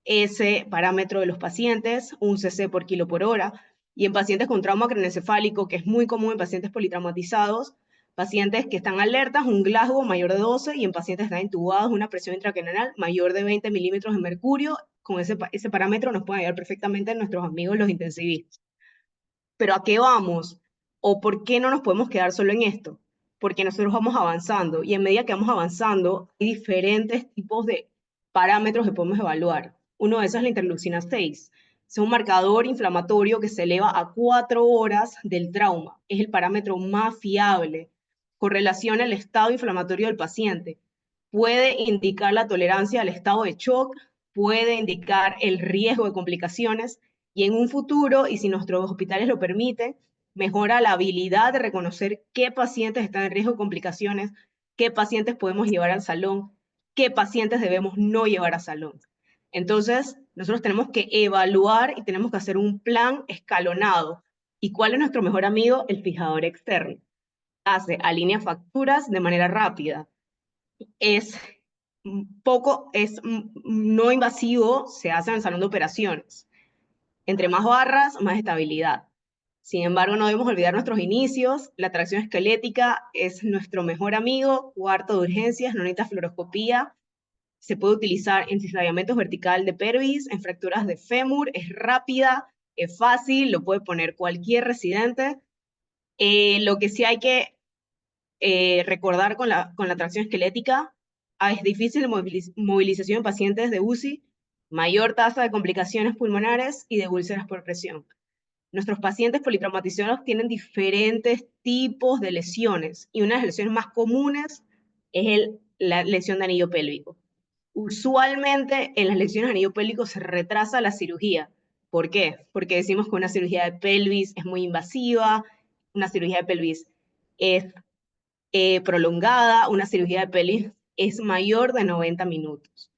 Speaker 5: ese parámetro de los pacientes, un cc por kilo por hora, y en pacientes con trauma craneoencefálico, que es muy común en pacientes politraumatizados, Pacientes que están alertas, un Glasgow mayor de 12, y en pacientes que están intubados, una presión intracraneal mayor de 20 milímetros de mercurio. Con ese parámetro nos pueden ayudar perfectamente nuestros amigos los intensivistas. Pero ¿a qué vamos? ¿O por qué no nos podemos quedar solo en esto? Porque nosotros vamos avanzando, y en medida que vamos avanzando, hay diferentes tipos de parámetros que podemos evaluar. Uno de esos es la interleucina 6. Es un marcador inflamatorio que se eleva a 4 horas del trauma. Es el parámetro más fiable. Correlaciona el estado inflamatorio del paciente. Puede indicar la tolerancia al estado de shock, puede indicar el riesgo de complicaciones, y en un futuro, y si nuestros hospitales lo permiten, mejora la habilidad de reconocer qué pacientes están en riesgo de complicaciones, qué pacientes podemos llevar al salón, qué pacientes debemos no llevar al salón. Entonces, nosotros tenemos que evaluar y tenemos que hacer un plan escalonado. ¿Y cuál es nuestro mejor amigo? El fijador externo. Alinea facturas de manera rápida. Es no invasivo, se hace en el salón de operaciones. Entre más barras, más estabilidad. Sin embargo, no debemos olvidar nuestros inicios. La tracción esquelética es nuestro mejor amigo. Cuarto de urgencias, no necesita fluoroscopía. Se puede utilizar en cizallamientos vertical de pelvis, en fracturas de fémur, es rápida, es fácil, lo puede poner cualquier residente. Lo que sí hay que recordar con la tracción esquelética, es difícil la movilización en pacientes de UCI, mayor tasa de complicaciones pulmonares y de úlceras por presión. Nuestros pacientes politraumatizados tienen diferentes tipos de lesiones, y una de las lesiones más comunes es la lesión de anillo pélvico. Usualmente en las lesiones de anillo pélvico se retrasa la cirugía. ¿Por qué? Porque decimos que una cirugía de pelvis es muy invasiva, una cirugía de pelvis es prolongada, una cirugía de pelvis es mayor de 90 minutos.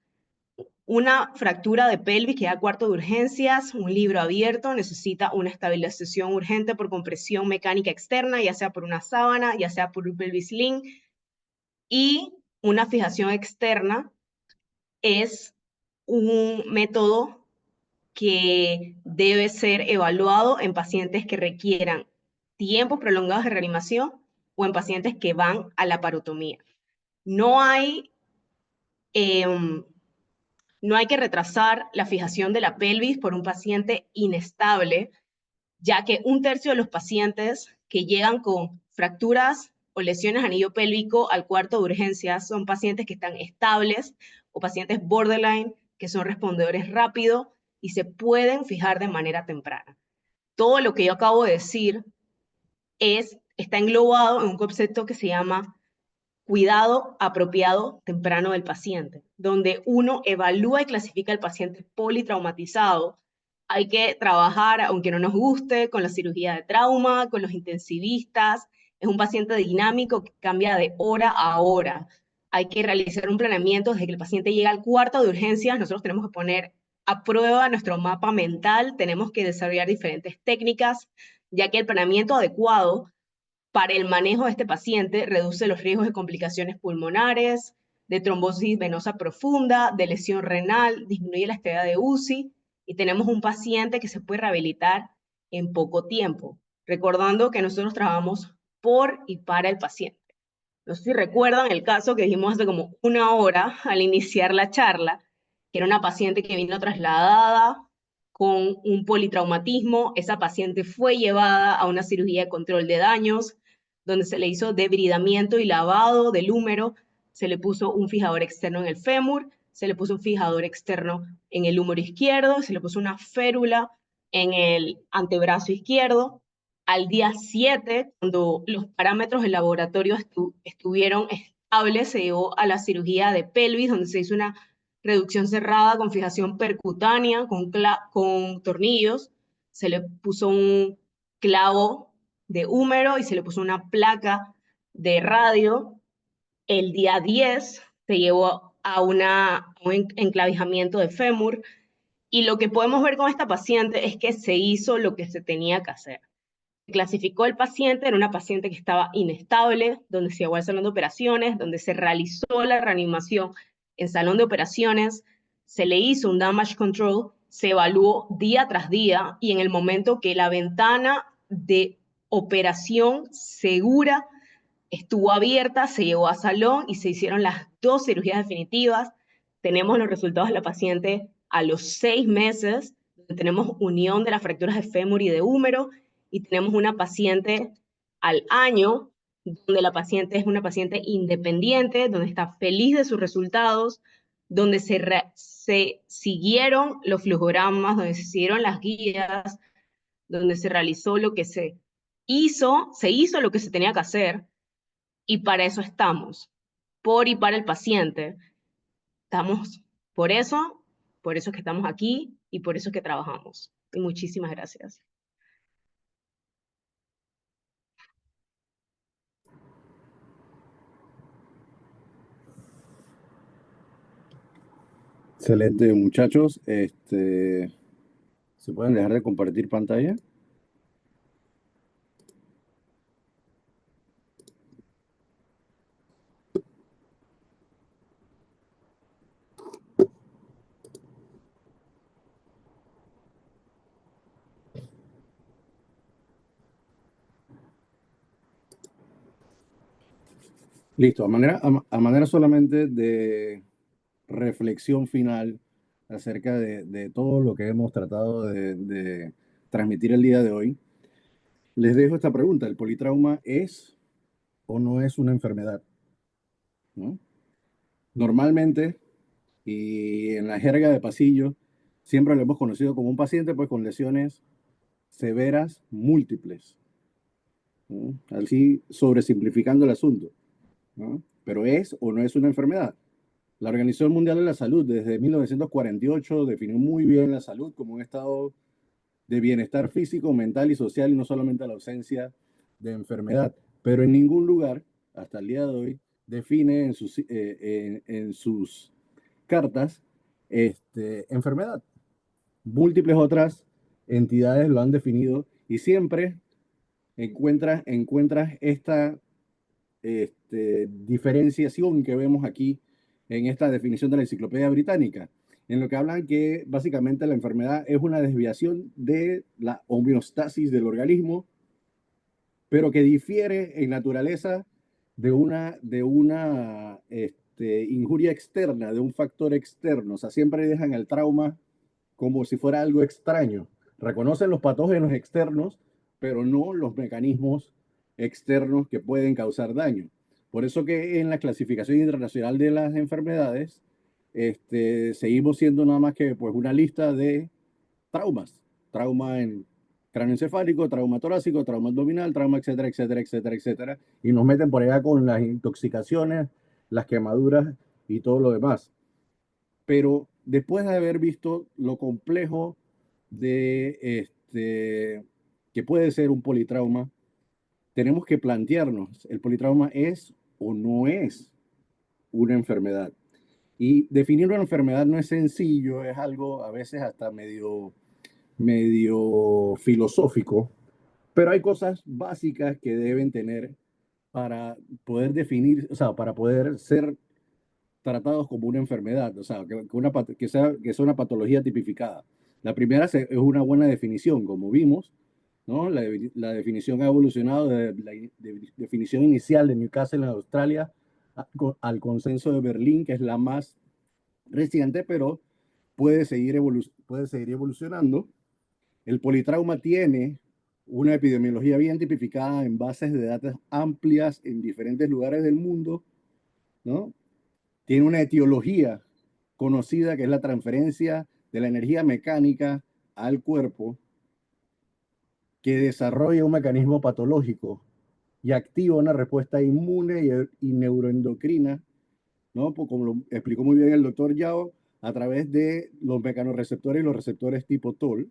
Speaker 5: Una fractura de pelvis que da cuarto de urgencias, un libro abierto, necesita una estabilización urgente por compresión mecánica externa, ya sea por una sábana, ya sea por un pelvis sling, y una fijación externa es un método que debe ser evaluado en pacientes que requieran tiempos prolongados de reanimación o en pacientes que van a la parotomía. No hay que retrasar la fijación de la pelvis por un paciente inestable, ya que 1/3 de los pacientes que llegan con fracturas o lesiones a anillo pélvico al cuarto de urgencias son pacientes que están estables o pacientes borderline, que son respondedores rápidos y se pueden fijar de manera temprana. Todo lo que yo acabo de decir está englobado en un concepto que se llama cuidado apropiado temprano del paciente, donde uno evalúa y clasifica al paciente politraumatizado. Hay que trabajar, aunque no nos guste, con la cirugía de trauma, con los intensivistas. Es un paciente dinámico que cambia de hora a hora. Hay que realizar un planeamiento desde que el paciente llega al cuarto de urgencias. Nosotros tenemos que poner a prueba nuestro mapa mental, tenemos que desarrollar diferentes técnicas, ya que el planeamiento adecuado para el manejo de este paciente reduce los riesgos de complicaciones pulmonares, de trombosis venosa profunda, de lesión renal, disminuye la esteada de UCI, y tenemos un paciente que se puede rehabilitar en poco tiempo, recordando que nosotros trabajamos por y para el paciente. No sé si recuerdan el caso que dijimos hace como 1 hora al iniciar la charla, que era una paciente que vino trasladada con un politraumatismo. Esa paciente fue llevada a una cirugía de control de daños, donde se le hizo debridamiento y lavado del húmero, se le puso un fijador externo en el fémur, se le puso un fijador externo en el húmero izquierdo, se le puso una férula en el antebrazo izquierdo. Al día 7, cuando los parámetros del laboratorio estuvieron estables, se llevó a la cirugía de pelvis, donde se hizo una reducción cerrada con fijación percutánea, con tornillos, se le puso un clavo de húmero y se le puso una placa de radio. El día 10 se llevó a un enclavijamiento de fémur, y lo que podemos ver con esta paciente es que se hizo lo que se tenía que hacer. Se clasificó el paciente, era una paciente que estaba inestable, donde se llevó al salón de operaciones, donde se realizó la reanimación en salón de operaciones, se le hizo un damage control, se evaluó día tras día, y en el momento que la ventana de operación segura estuvo abierta, se llevó a salón y se hicieron las 2 cirugías definitivas. Tenemos los resultados de la paciente a los 6 meses, donde tenemos unión de las fracturas de fémur y de húmero, y tenemos una paciente al año, donde la paciente es una paciente independiente, donde está feliz de sus resultados, donde se siguieron los flujogramas, donde se siguieron las guías, donde se realizó lo que se hizo lo que se tenía que hacer, y para eso estamos, por y para el paciente. Estamos por eso es que estamos aquí y por eso es que trabajamos. Y muchísimas gracias.
Speaker 6: Excelente, muchachos. ¿Se pueden dejar de compartir pantalla? Listo, a manera solamente de reflexión final acerca de todo lo que hemos tratado de transmitir el día de hoy, les dejo esta pregunta: ¿el politrauma es o no es una enfermedad? ¿No? Normalmente, y en la jerga de pasillo, siempre lo hemos conocido como un paciente pues, con lesiones severas múltiples, ¿no? Así sobresimplificando el asunto, ¿no? Pero ¿es o no es una enfermedad? La Organización Mundial de la Salud desde 1948 definió muy bien la salud como un estado de bienestar físico, mental y social, y no solamente la ausencia de enfermedad. Pero en ningún lugar, hasta el día de hoy, define en sus cartas enfermedad. Múltiples otras entidades lo han definido y siempre encuentras esta diferenciación que vemos aquí en esta definición de la Enciclopedia Británica, en lo que hablan que básicamente la enfermedad es una desviación de la homeostasis del organismo, pero que difiere en naturaleza de una injuria externa, de un factor externo. O sea, siempre dejan el trauma como si fuera algo extraño. Reconocen los patógenos externos, pero no los mecanismos externos que pueden causar daño. Por eso que en la clasificación internacional de las enfermedades, seguimos siendo nada más que pues, una lista de traumas. Trauma en cráneo encefálico, trauma torácico, trauma abdominal, trauma, etcétera, etcétera, etcétera, etcétera. Y nos meten por allá con las intoxicaciones, las quemaduras y todo lo demás. Pero después de haber visto lo complejo de que puede ser un politrauma, tenemos que plantearnos, ¿el politrauma es o no es una enfermedad? Y definir una enfermedad no es sencillo, es algo a veces hasta medio filosófico, pero hay cosas básicas que deben tener para poder definir, o sea, para poder ser tratados como una enfermedad, o sea, que sea una patología tipificada. La primera es una buena definición, como vimos, ¿no? La definición ha evolucionado de la definición inicial de Newcastle en Australia al consenso de Berlín, que es la más reciente, pero puede seguir evolucionando. El politrauma tiene una epidemiología bien tipificada en bases de datos amplias en diferentes lugares del mundo, ¿no? Tiene una etiología conocida que es la transferencia de la energía mecánica al cuerpo, que desarrolla un mecanismo patológico y activa una respuesta inmune y neuroendocrina, ¿no? Pues como lo explicó muy bien el doctor Yao, a través de los mecanorreceptores y los receptores tipo TOL,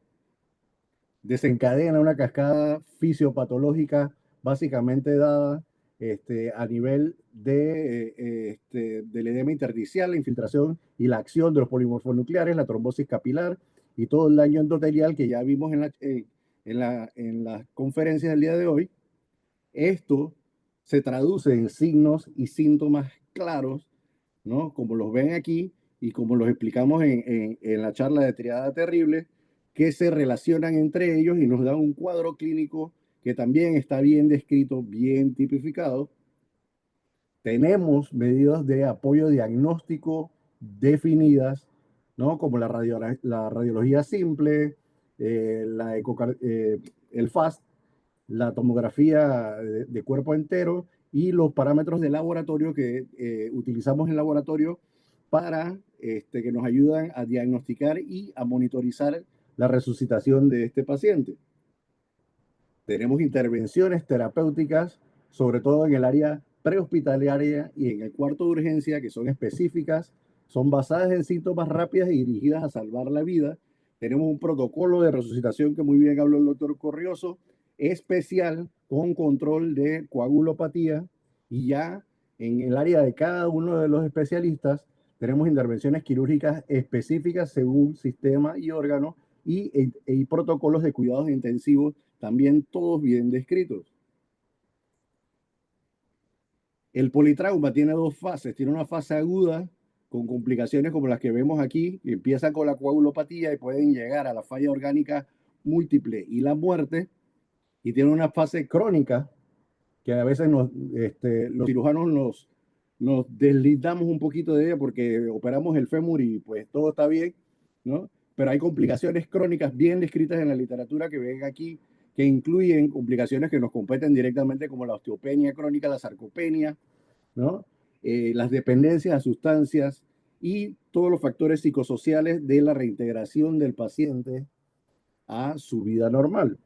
Speaker 6: desencadena una cascada fisiopatológica básicamente dada a nivel del edema intersticial, la infiltración y la acción de los polimorfonucleares, la trombosis capilar y todo el daño endotelial que ya vimos en las conferencias del día de hoy. Esto se traduce en signos y síntomas claros, ¿no? Como los ven aquí y como los explicamos en la charla de Triada Terrible, que se relacionan entre ellos y nos dan un cuadro clínico que también está bien descrito, bien tipificado, tenemos medidas de apoyo diagnóstico definidas, ¿no? Como la radiología simple, el FAST, la tomografía de cuerpo entero y los parámetros de laboratorio que utilizamos en laboratorio para que nos ayudan a diagnosticar y a monitorizar la resucitación de este paciente. Tenemos intervenciones terapéuticas, sobre todo en el área prehospitalaria y en el cuarto de urgencia, que son específicas, son basadas en síntomas rápidas y dirigidas a salvar la vida. Tenemos un protocolo de resucitación que muy bien habló el doctor Corrioso, especial con control de coagulopatía, y ya en el área de cada uno de los especialistas tenemos intervenciones quirúrgicas específicas según sistema y órgano y protocolos de cuidados intensivos también todos bien descritos. El politrauma tiene dos fases. Tiene una fase aguda con complicaciones como las que vemos aquí, que empiezan con la coagulopatía y pueden llegar a la falla orgánica múltiple y la muerte. Y tiene una fase crónica que a veces los cirujanos nos deslindamos un poquito de ella porque operamos el fémur y pues todo está bien, ¿no? Pero hay complicaciones crónicas bien descritas en la literatura que ven aquí, que incluyen complicaciones que nos competen directamente como la osteopenia crónica, la sarcopenia, ¿no? Las dependencias a sustancias y todos los factores psicosociales de la reintegración del paciente a su vida normal.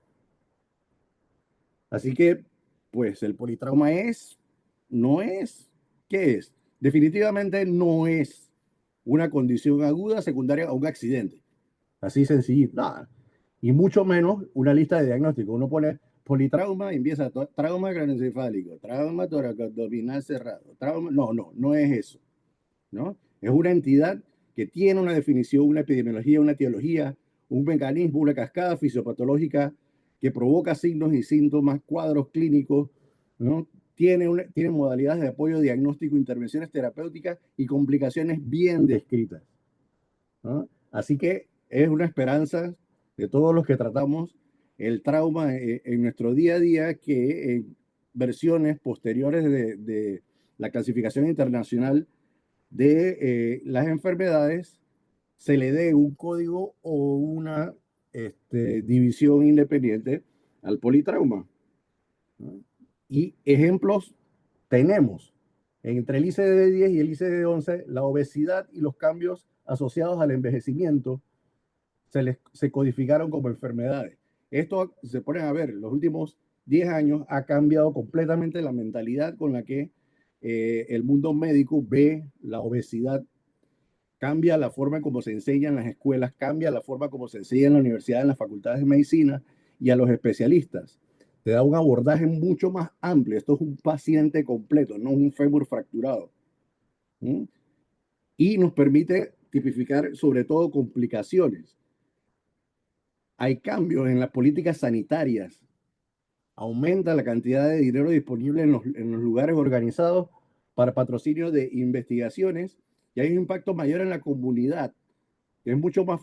Speaker 6: Así que, pues, el politrauma no es, ¿qué es? Definitivamente no es una condición aguda secundaria a un accidente. Así sencillo, nada. Y mucho menos una lista de diagnóstico. Uno pone politrauma y empieza trauma craneoencefálico, trauma toracoabdominal cerrado, trauma. No es eso, ¿no? Es una entidad que tiene una definición, una epidemiología, una etiología, un mecanismo, una cascada fisiopatológica que provoca signos y síntomas, cuadros clínicos, ¿no? Tiene modalidades de apoyo diagnóstico, intervenciones terapéuticas y complicaciones bien descritas, ¿no? Así que es una esperanza de todos los que tratamos el trauma en nuestro día a día, que en versiones posteriores de la clasificación internacional de las enfermedades se le dé un código o una división independiente al politrauma, ¿no? Y ejemplos tenemos. Entre el ICD-10 y el ICD-11, la obesidad y los cambios asociados al envejecimiento se codificaron como enfermedades. Esto, se ponen a ver, los últimos 10 años ha cambiado completamente la mentalidad con la que el mundo médico ve la obesidad. Cambia la forma en cómo se enseña en las escuelas, cambia la forma como se enseña en la universidad, en las facultades de medicina y a los especialistas. Te da un abordaje mucho más amplio. Esto es un paciente completo, no un fémur fracturado. ¿Mm? Y nos permite tipificar sobre todo complicaciones. Hay cambios en las políticas sanitarias. Aumenta la cantidad de dinero disponible en los lugares organizados para patrocinio de investigaciones y hay un impacto mayor en la comunidad. Es mucho más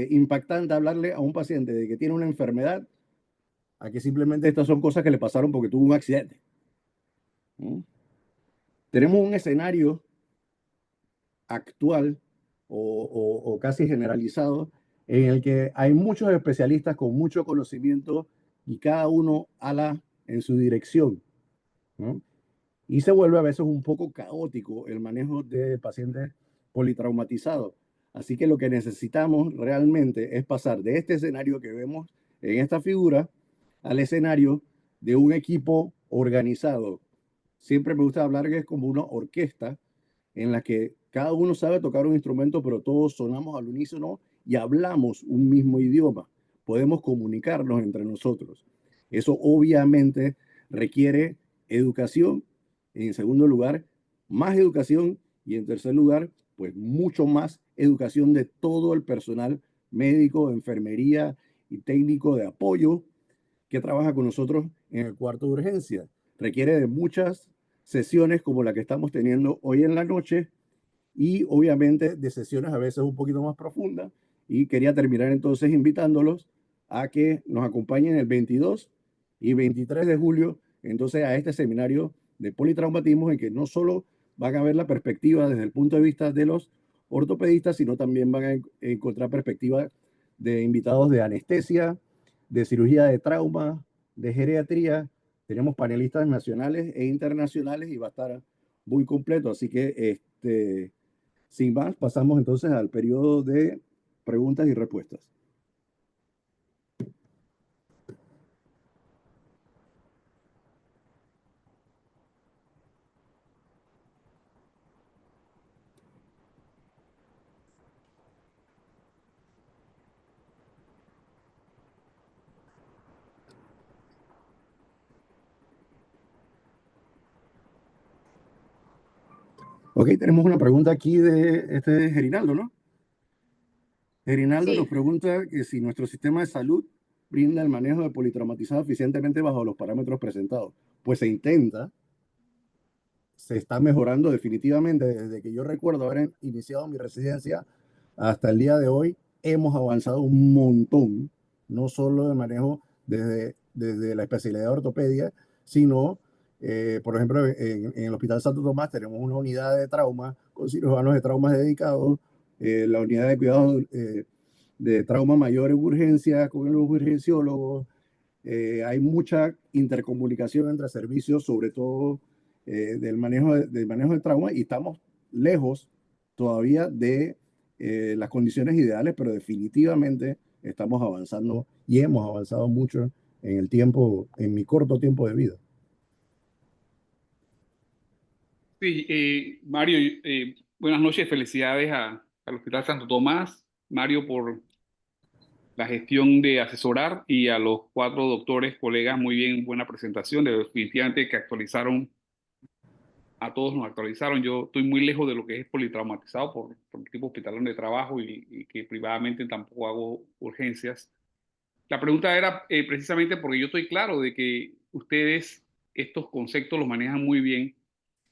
Speaker 6: impactante hablarle a un paciente de que tiene una enfermedad a que simplemente estas son cosas que le pasaron porque tuvo un accidente. ¿Mm? Tenemos un escenario actual o casi generalizado en el que hay muchos especialistas con mucho conocimiento y cada uno ala en su dirección, ¿no? Y se vuelve a veces un poco caótico el manejo de pacientes politraumatizados. Así que lo que necesitamos realmente es pasar de este escenario que vemos en esta figura al escenario de un equipo organizado. Siempre me gusta hablar que es como una orquesta en la que cada uno sabe tocar un instrumento, pero todos sonamos al unísono y hablamos un mismo idioma. Podemos comunicarnos entre nosotros. Eso obviamente requiere educación. En segundo lugar, más educación. Y en tercer lugar, pues mucho más educación de todo el personal médico, enfermería y técnico de apoyo que trabaja con nosotros en el cuarto de urgencia. Requiere de muchas sesiones como la que estamos teniendo hoy en la noche y obviamente de sesiones a veces un poquito más profundas. Y quería terminar entonces invitándolos a que nos acompañen el 22 y 23 de julio, entonces a este seminario de politraumatismo, en que no solo van a ver la perspectiva desde el punto de vista de los ortopedistas, sino también van a encontrar perspectiva de invitados de anestesia, de cirugía de trauma, de geriatría. Tenemos panelistas nacionales e internacionales y va a estar muy completo. Así que, sin más, pasamos entonces al periodo de preguntas y respuestas. Ok, tenemos una pregunta aquí de Gerinaldo, ¿no? Gerinaldo nos
Speaker 5: Sí.
Speaker 6: pregunta que si nuestro sistema de salud brinda el manejo de politraumatizado eficientemente bajo los parámetros presentados. Pues se intenta, se está mejorando definitivamente. Desde que yo recuerdo haber iniciado mi residencia hasta el día de hoy, hemos avanzado un montón, no solo de manejo desde la especialidad de ortopedia, sino, por ejemplo, en el Hospital Santo Tomás tenemos una unidad de trauma con cirujanos de traumas dedicados, la unidad de cuidados de trauma mayor en urgencia con los urgenciólogos. Hay mucha intercomunicación entre servicios, sobre todo del manejo del trauma, y estamos lejos todavía de las condiciones ideales, pero definitivamente estamos avanzando y hemos avanzado mucho en el tiempo, en mi corto tiempo de vida.
Speaker 7: Sí, Mario, buenas noches, felicidades al Hospital Santo Tomás, Mario, por la gestión de asesorar, y a los 4 doctores, colegas, muy bien, buena presentación, definitivamente que actualizaron, a todos nos actualizaron. Yo estoy muy lejos de lo que es politraumatizado por el tipo hospitalario de trabajo, y que privadamente tampoco hago urgencias. La pregunta era precisamente porque yo estoy claro de que ustedes estos conceptos los manejan muy bien,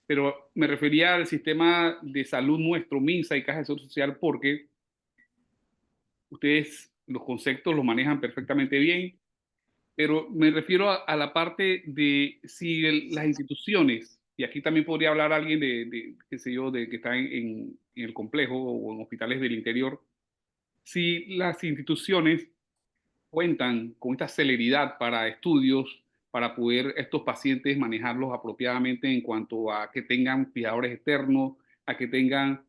Speaker 7: pero me refería al sistema de salud nuestro, MINSA y Caja de Seguro Social, porque ustedes los conceptos los manejan perfectamente bien, pero me refiero a la parte de si las instituciones, y aquí también podría hablar alguien qué sé yo, de que está en el complejo o en hospitales del interior, si las instituciones cuentan con esta celeridad para estudios, para poder estos pacientes manejarlos apropiadamente en cuanto a que tengan cuidadores externos, a que tengan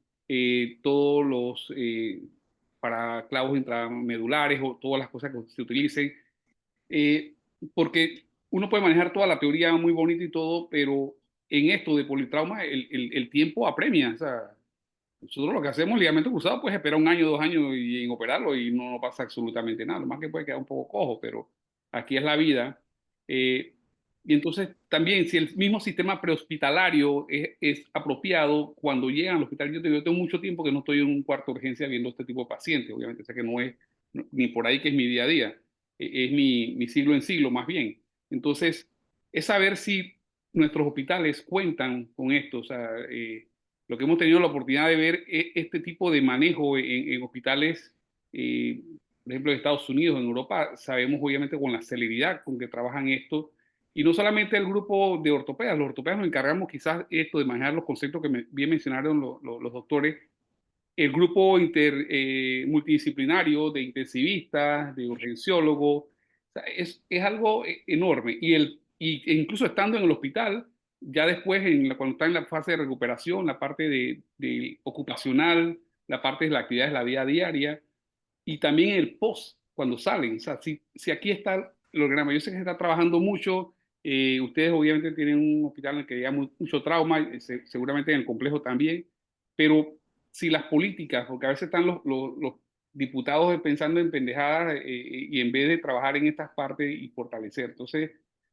Speaker 7: todos los para clavos intramedulares o todas las cosas que se utilicen, eh, porque uno puede manejar toda la teoría muy bonita y todo, pero en esto de politrauma el tiempo apremia. O sea, nosotros lo que hacemos, ligamento cruzado, pues espera 1 año, 2 años y en operarlo, y no pasa absolutamente nada. Lo más que puede quedar un poco cojo, pero aquí es la vida. Y entonces también, si el mismo sistema prehospitalario es apropiado cuando llegan al hospital. Yo tengo mucho tiempo que no estoy en un cuarto de urgencia viendo este tipo de pacientes. Obviamente sé que no es ni por ahí que es mi día a día. Es mi siglo en siglo más bien. Entonces, es saber si nuestros hospitales cuentan con esto. O sea, lo que hemos tenido la oportunidad de ver es este tipo de manejo en hospitales, por ejemplo, en Estados Unidos, en Europa. Sabemos obviamente con la celeridad con que trabajan esto, y no solamente el grupo de ortopedas. Los ortopedas nos encargamos quizás esto de manejar los conceptos que bien mencionaron los doctores, el grupo multidisciplinario de intensivistas, de urgenciólogos. O sea, es algo enorme, e incluso estando en el hospital, ya después, cuando está en la fase de recuperación, la parte de ocupacional, la parte de las actividades de la vida diaria, y también el post, cuando salen. O sea, si aquí está el organigrama, yo sé que se está trabajando mucho. Ustedes obviamente tienen un hospital en el que hay mucho trauma, seguramente en el complejo también, pero si las políticas, porque a veces están los diputados pensando en pendejadas, y en vez de trabajar en estas partes y fortalecer. Entonces,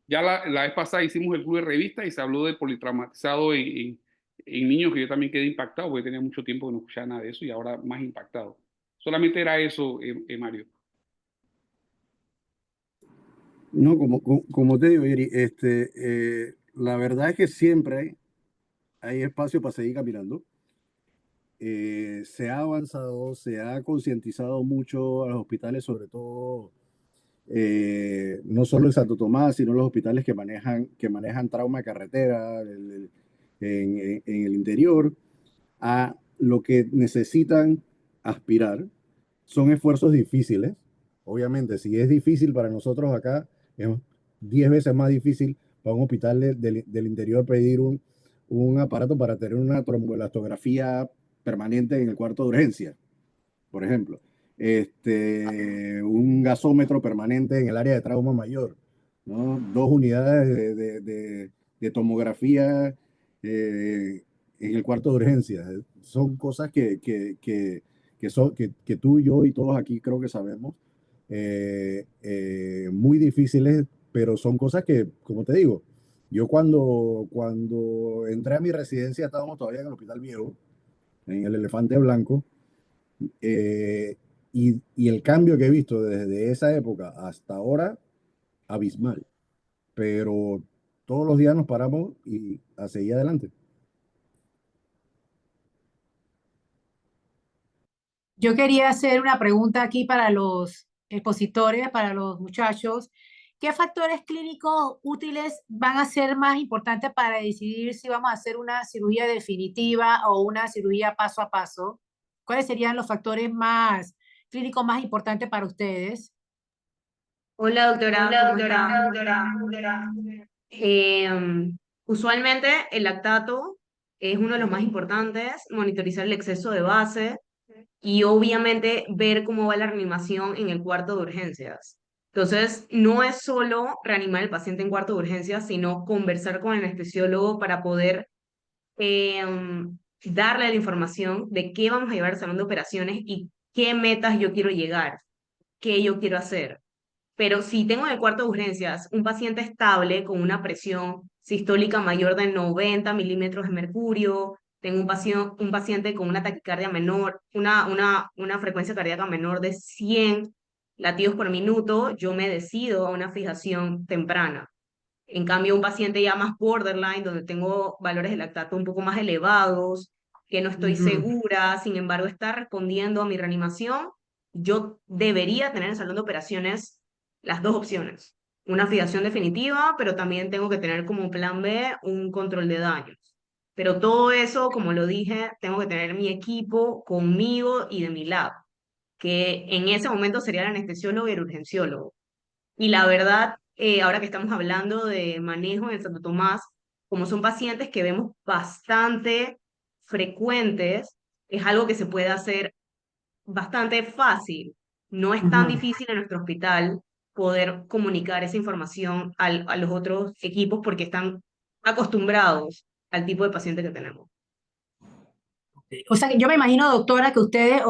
Speaker 7: ya la vez pasada hicimos el club de revista y se habló de politraumatizado en niños, que yo también quedé impactado porque tenía mucho tiempo que no escuchaba nada de eso, y ahora más impactado. Solamente era eso, Mario.
Speaker 6: No, como te digo, Iri, la verdad es que siempre hay espacio para seguir caminando. Se ha avanzado, se ha concientizado mucho a los hospitales, sobre todo no solo en Santo Tomás, sino los hospitales que manejan trauma de carretera en el interior, a lo que necesitan aspirar. Son esfuerzos difíciles. Obviamente, si es difícil para nosotros acá, es 10 veces más difícil para un hospital del interior pedir un aparato para tener una tromboelastografía permanente en el cuarto de urgencia, por ejemplo. Un gasómetro permanente en el área de trauma mayor, ¿no? 2 unidades de tomografía en el cuarto de urgencia. Son cosas que tú, yo y todos aquí creo que sabemos, muy difíciles, pero son cosas que, como te digo, yo cuando entré a mi residencia estábamos todavía en el Hospital Viejo, en el Elefante Blanco, eh, y el cambio que he visto desde esa época hasta ahora, abismal. Pero todos los días nos paramos y a seguir adelante.
Speaker 8: Yo quería hacer una pregunta aquí para los expositores, para los muchachos. ¿Qué factores clínicos útiles van a ser más importantes para decidir si vamos a hacer una cirugía definitiva o una cirugía paso a paso? ¿Cuáles serían los factores más clínicos más importantes para ustedes?
Speaker 5: Hola doctora, ¿cómo está? Usualmente el lactato es uno de los más importantes, monitorizar el exceso de base y obviamente ver cómo va la reanimación en el cuarto de urgencias. Entonces, no es solo reanimar al paciente en cuarto de urgencias, sino conversar con el anestesiólogo para poder darle la información de qué vamos a llevar al salón de operaciones y qué metas yo quiero llegar, qué yo quiero hacer. Pero si tengo en el cuarto de urgencias un paciente estable con una presión sistólica mayor de 90 milímetros de mercurio, tengo un paciente con una taquicardia menor, una frecuencia cardíaca menor de 100 latidos por minuto, yo me decido a una fijación temprana. En cambio, un paciente ya más borderline, donde tengo valores de lactato un poco más elevados, que no estoy segura, sin embargo está respondiendo a mi reanimación, yo debería tener en el salón de operaciones las dos opciones. Una fijación definitiva, pero también tengo que tener como plan B un control de daños. Pero todo eso, como lo dije, tengo que tener mi equipo conmigo y de mi lado, que en ese momento sería el anestesiólogo y el urgenciólogo. Y la verdad, ahora que estamos hablando de manejo en Santo Tomás, como son pacientes que vemos bastante frecuentes, es algo que se puede hacer bastante fácil. No es tan difícil en nuestro hospital poder comunicar esa información a los otros equipos porque están acostumbrados al tipo de paciente que tenemos.
Speaker 8: O sea, que yo me imagino, doctora, que ustedes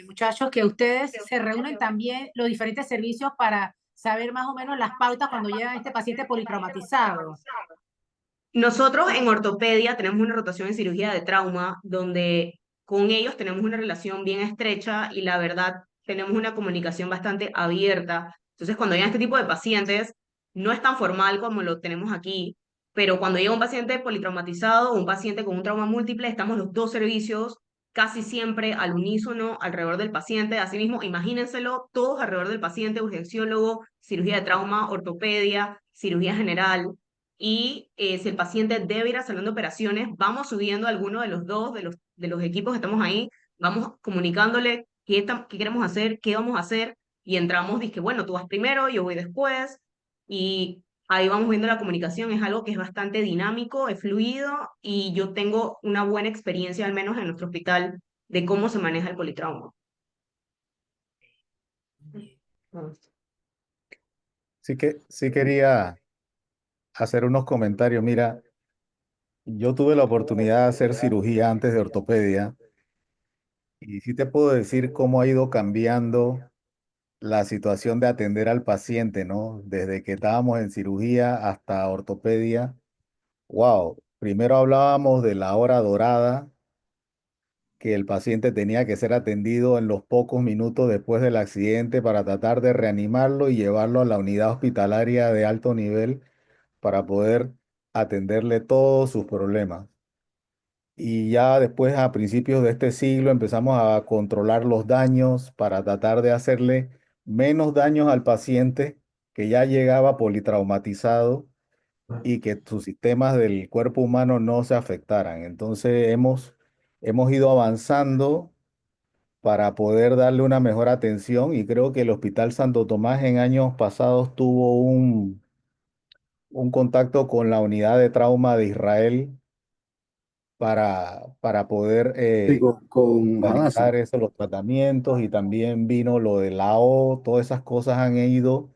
Speaker 8: muchachos, que ustedes se reúnen también los diferentes servicios para saber más o menos las pautas cuando llega este paciente politraumatizado.
Speaker 5: Nosotros en ortopedia tenemos una rotación en cirugía de trauma donde con ellos tenemos una relación bien estrecha y la verdad tenemos una comunicación bastante abierta. Entonces, cuando llegan este tipo de pacientes, no es tan formal como lo tenemos aquí, pero cuando llega un paciente politraumatizado o un paciente con un trauma múltiple, estamos los dos servicios casi siempre al unísono alrededor del paciente. Asimismo, imagínenselo todos alrededor del paciente, urgenciólogo, cirugía de trauma, ortopedia, cirugía general y si el paciente debe ir al salón de operaciones, vamos subiendo a alguno de los dos, de los equipos que estamos ahí, vamos comunicándole qué queremos hacer, qué vamos a hacer, y entramos, dije, bueno, tú vas primero, yo voy después, y ahí vamos viendo la comunicación, es algo que es bastante dinámico, es fluido, y yo tengo una buena experiencia, al menos en nuestro hospital, de cómo se maneja el politrauma.
Speaker 9: Sí quería hacer unos comentarios. Mira, yo tuve la oportunidad de hacer cirugía antes de ortopedia y sí te puedo decir cómo ha ido cambiando la situación de atender al paciente, ¿no? Desde que estábamos en cirugía hasta ortopedia. Wow, primero hablábamos de la hora dorada, que el paciente tenía que ser atendido en los pocos minutos después del accidente para tratar de reanimarlo y llevarlo a la unidad hospitalaria de alto nivel para poder atenderle todos sus problemas. Y ya después, a principios de este siglo, empezamos a controlar los daños para tratar de hacerle menos daños al paciente que ya llegaba politraumatizado y que sus sistemas del cuerpo humano no se afectaran. Entonces hemos ido avanzando para poder darle una mejor atención y creo que el Hospital Santo Tomás en años pasados tuvo un contacto con la unidad de trauma de Israel para poder
Speaker 6: Sí, con Hadassah.
Speaker 9: organizar eso, los tratamientos y también vino lo de la O, todas esas cosas han ido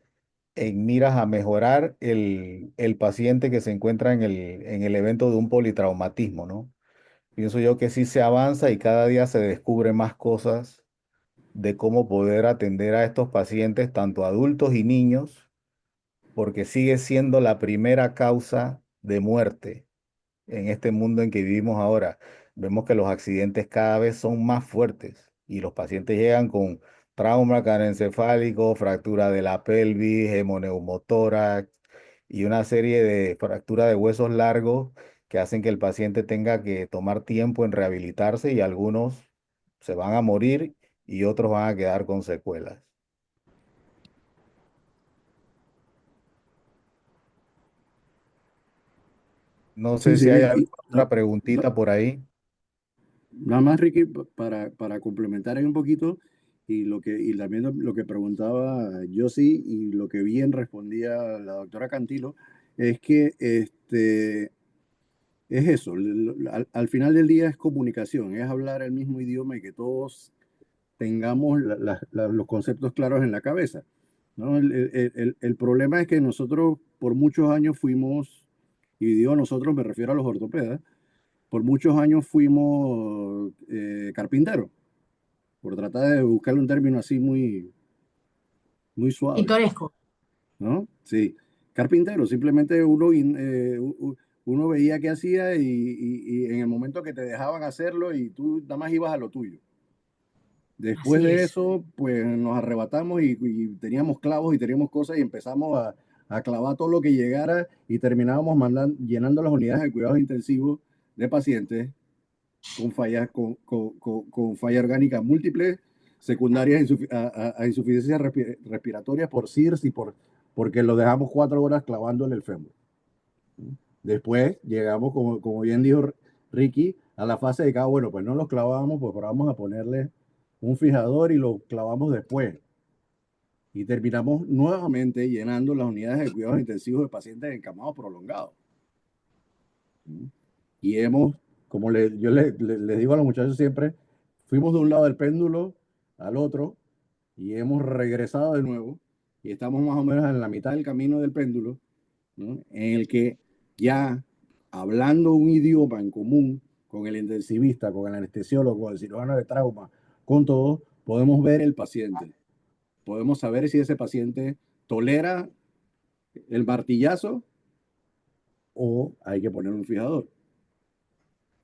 Speaker 9: en miras a mejorar el paciente que se encuentra en el evento de un politraumatismo, ¿no? Pienso yo que sí se avanza y cada día se descubre más cosas de cómo poder atender a estos pacientes, tanto adultos y niños, porque sigue siendo la primera causa de muerte en este mundo en que vivimos ahora. Vemos que los accidentes cada vez son más fuertes y los pacientes llegan con trauma craneoencefálico, fractura de la pelvis, hemoneumotórax y una serie de fracturas de huesos largos que hacen que el paciente tenga que tomar tiempo en rehabilitarse y algunos se van a morir y otros van a quedar con secuelas. No
Speaker 6: Sí,
Speaker 9: sé
Speaker 6: sí.
Speaker 9: si hay
Speaker 6: Y,
Speaker 9: alguna otra preguntita por ahí.
Speaker 6: nada más, Ricky, para complementar ahí un poquito, y también lo que preguntaba Josie y lo que bien respondía la doctora Cantilo, es que es eso, al final del día es comunicación, es hablar el mismo idioma y que todos tengamos los conceptos claros en la cabeza, ¿no? El problema es que nosotros por muchos años fuimos, y digo nosotros, me refiero a los ortopedas, por muchos años fuimos carpinteros, por tratar de buscarle un término así muy suave,
Speaker 8: Pintoresco.
Speaker 6: ¿no? Sí, carpintero, simplemente uno veía qué hacía y en el momento que te dejaban hacerlo y tú nada más ibas a lo tuyo. Después
Speaker 8: Así
Speaker 6: de
Speaker 8: es.
Speaker 6: eso, pues nos arrebatamos y teníamos clavos y teníamos cosas y empezamos a clavar todo lo que llegara y terminábamos llenando las unidades de cuidados intensivos de pacientes con fallas, con falla orgánica múltiples, secundarias a insuficiencias respiratorias por CIRS porque lo dejamos 4 horas clavándole el fémur. Después llegamos, como bien dijo Ricky, a la fase de que, bueno, pues no los clavamos, pues vamos a ponerle un fijador y lo clavamos después. Y terminamos nuevamente llenando las unidades de cuidados intensivos de pacientes encamados prolongados. Y como yo les digo a los muchachos siempre, fuimos de un lado del péndulo al otro y hemos regresado de nuevo y estamos más o menos en la mitad del camino del péndulo, ¿no? En el que ya hablando un idioma en común con el intensivista, con el anestesiólogo, con el cirujano de trauma, con todos, podemos ver el paciente. Podemos saber si ese paciente tolera el martillazo o hay que poner un fijador.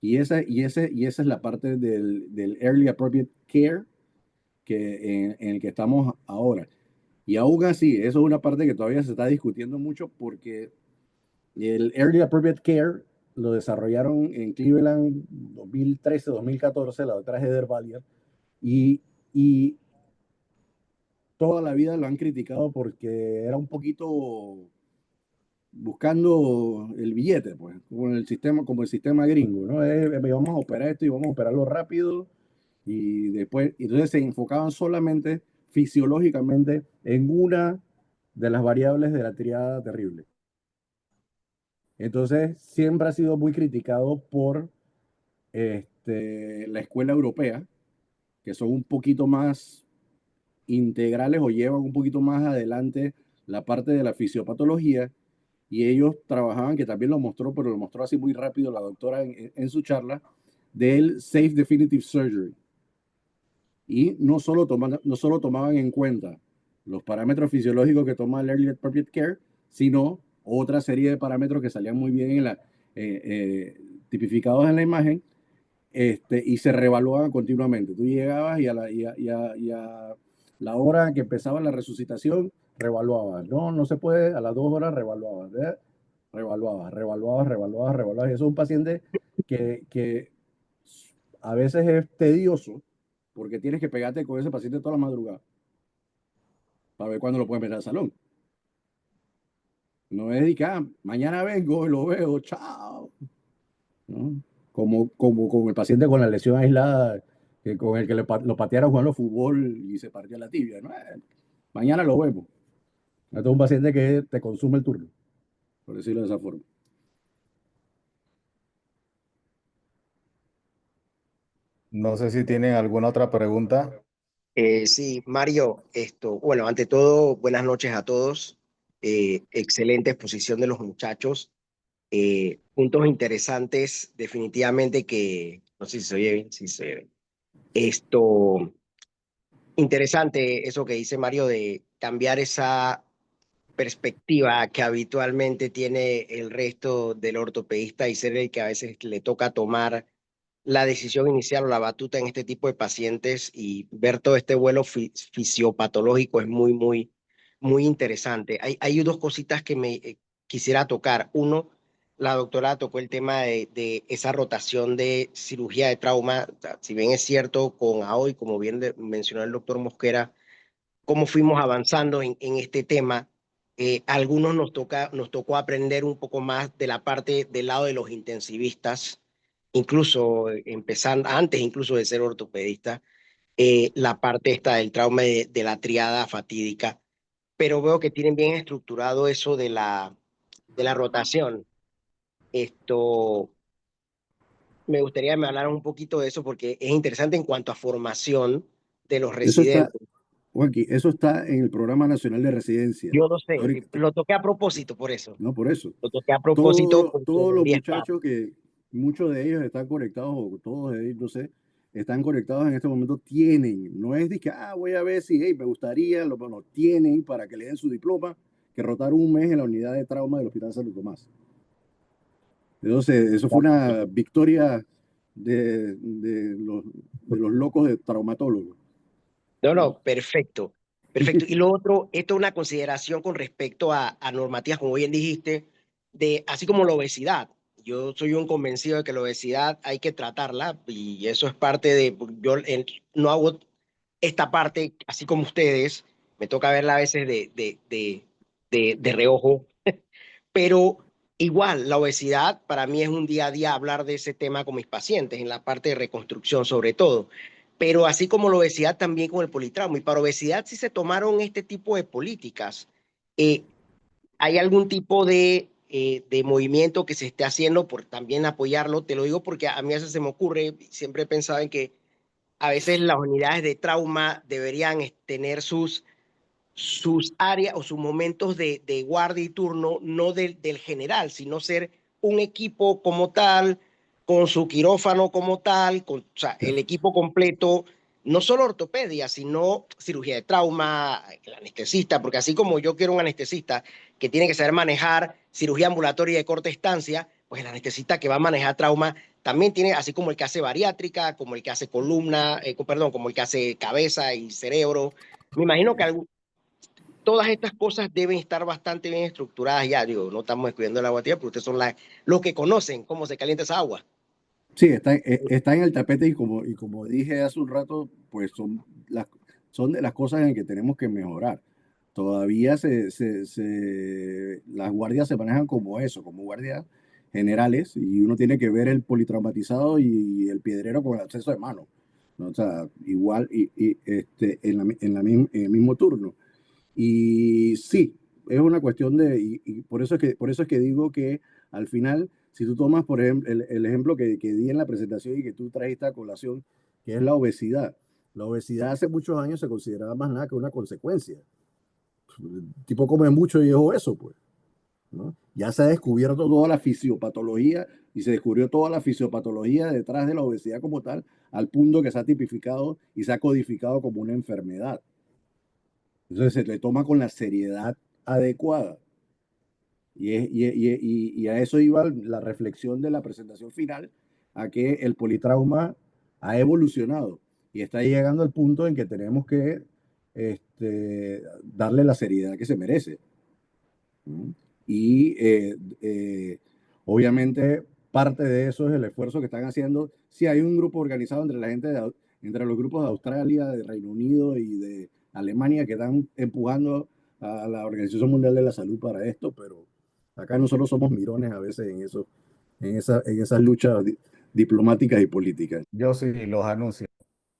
Speaker 6: Y esa es la parte del Early Appropriate Care en el que estamos ahora. Y aún así, eso es una parte que todavía se está discutiendo mucho porque el Early Appropriate Care lo desarrollaron en Cleveland 2013-2014, la doctora Heather Vallier, y toda la vida lo han criticado porque era un poquito buscando el billete, pues, como el sistema gringo, ¿no? Vamos a operar esto y vamos a operarlo rápido y después, entonces se enfocaban solamente fisiológicamente en una de las variables de la triada terrible. Entonces, siempre ha sido muy criticado por la escuela europea, que son un poquito más integrales o llevan un poquito más adelante la parte de la fisiopatología, y ellos trabajaban, que también lo mostró, pero lo mostró así muy rápido la doctora en su charla, del Safe Definitive Surgery. Y no solo tomaban en cuenta los parámetros fisiológicos que toma el Early Appropriate Care, sino otra serie de parámetros que salían muy bien tipificados en la imagen, y se reevaluaban continuamente. Tú llegabas y a la hora que empezaba la resucitación, reevaluabas. No se puede, a las 2 horas reevaluabas. Reevaluabas. Y eso es un paciente que a veces es tedioso porque tienes que pegarte con ese paciente toda la madrugada. para ver cuándo lo pueden meter al salón. No es de que mañana vengo y lo veo, chao. ¿No? Como el paciente con la lesión aislada, con el que lo patearon jugando fútbol y se partió la tibia. ¿No? Mañana lo vemos. Este es un paciente que te consume el turno, por decirlo de esa forma.
Speaker 9: No sé si tienen alguna otra pregunta.
Speaker 10: Sí, Mario, bueno, ante todo, buenas noches a todos. Excelente exposición de los muchachos. Puntos interesantes, definitivamente que, no sé si se oye bien, si se oye bien. Interesante eso que dice Mario de cambiar esa perspectiva que habitualmente tiene el resto del ortopedista y ser el que a veces le toca tomar la decisión inicial o la batuta en este tipo de pacientes y ver todo este vuelo fisiopatológico es muy interesante. Hay dos cositas que me quisiera tocar. Uno, la doctora tocó el tema de esa rotación de cirugía de trauma. O sea, si bien es cierto, con AOI, como bien mencionó el doctor Mosquera, cómo fuimos avanzando en este tema. Algunos nos tocó aprender un poco más de la parte del lado de los intensivistas, incluso empezando, antes incluso de ser ortopedista, la parte esta del trauma de la triada fatídica, pero veo que tienen bien estructurado eso de la rotación. Esto, me gustaría que me hablaran un poquito de eso porque es interesante en cuanto a formación de los
Speaker 6: Eso está,
Speaker 10: residentes.
Speaker 6: Juanqui, eso está en el Programa Nacional de Residencia.
Speaker 10: Yo lo sé, lo toqué a propósito por eso.
Speaker 6: No, por eso.
Speaker 10: Lo toqué a propósito porque
Speaker 6: Todos los
Speaker 10: debería estar.
Speaker 6: muchachos que muchos de ellos están conectados, o todos de ellos, no sé, están conectados en este momento, tienen, no es de que, voy a ver si me gustaría, no, tienen para que le den su diploma, que rotaron un mes en la unidad de trauma del Hospital Santo Tomás. Entonces, eso fue una victoria de los locos de traumatólogos.
Speaker 10: No, perfecto. Perfecto. Y lo otro, esto es una consideración con respecto a normativas, como bien dijiste, así como la obesidad. Yo soy un convencido de que la obesidad hay que tratarla y eso es parte de, no hago esta parte así como ustedes, me toca verla a veces de reojo, pero igual la obesidad para mí es un día a día hablar de ese tema con mis pacientes, en la parte de reconstrucción sobre todo. Pero así como la obesidad, también con el politrauma. Y para obesidad sí se tomaron este tipo de políticas. ¿Hay algún tipo de movimiento que se esté haciendo por también apoyarlo? Te lo digo porque a mí a veces se me ocurre, siempre he pensado en que a veces las unidades de trauma deberían tener sus áreas o sus momentos de guardia y turno, no del general, sino ser un equipo como tal, con su quirófano como tal, o sea, el equipo completo, no solo ortopedia, sino cirugía de trauma, el anestesista, porque así como yo quiero un anestesista que tiene que saber manejar cirugía ambulatoria de corta estancia, pues el anestesista que va a manejar trauma también tiene, así como el que hace bariátrica, como el que hace columna, perdón, como el que hace cabeza y cerebro. Me imagino que todas estas cosas deben estar bastante bien estructuradas ya. Digo, no estamos descubriendo el agua tibia, pero ustedes son los que conocen cómo se calienta esa agua.
Speaker 6: Sí, está en el tapete y como dije hace un rato, pues son de las cosas en que tenemos que mejorar. Todavía las guardias se manejan como eso, como guardias generales, y uno tiene que ver el politraumatizado y el piedrero con el acceso de mano, ¿no? O sea, igual en el mismo turno. Y sí, es una cuestión y por eso es que digo que al final, si tú tomas, por ejemplo, el ejemplo que di en la presentación y que tú trajiste a colación, que es la obesidad. La obesidad hace muchos años se consideraba más nada que una consecuencia. El tipo come mucho y es obeso, pues, ¿no? Ya se ha descubierto toda la fisiopatología y se descubrió toda la fisiopatología detrás de la obesidad como tal, al punto que se ha tipificado y se ha codificado como una enfermedad. Entonces se le toma con la seriedad adecuada. Y a eso iba la reflexión de la presentación final, a que el politrauma ha evolucionado y está llegando al punto en que tenemos que darle la seriedad que se merece. Y obviamente parte de eso es el esfuerzo que están haciendo. Sí, hay un grupo organizado entre la gente entre los grupos de Australia, de Reino Unido y de Alemania, que están empujando a la Organización Mundial de la Salud para esto, pero acá nosotros somos mirones a veces en eso, en esas luchas diplomáticas y políticas.
Speaker 9: Yo sí los anuncio.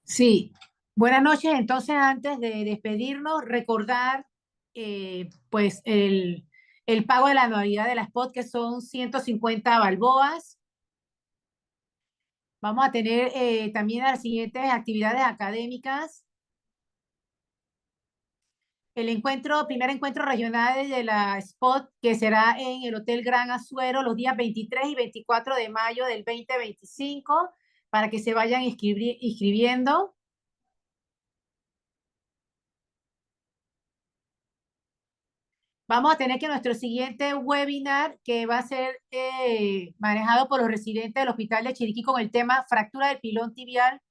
Speaker 8: Sí, buenas noches. Entonces, antes de despedirnos, recordar pues el pago de la anualidad de la SPOT, que son 150 balboas. Vamos a tener también las siguientes actividades académicas. Primer encuentro regional de la SPOT, que será en el Hotel Gran Azuero los días 23 y 24 de mayo del 2025, para que se vayan inscribiendo. Vamos a tener que nuestro siguiente webinar, que va a ser manejado por los residentes del Hospital de Chiriquí con el tema fractura del pilón tibial,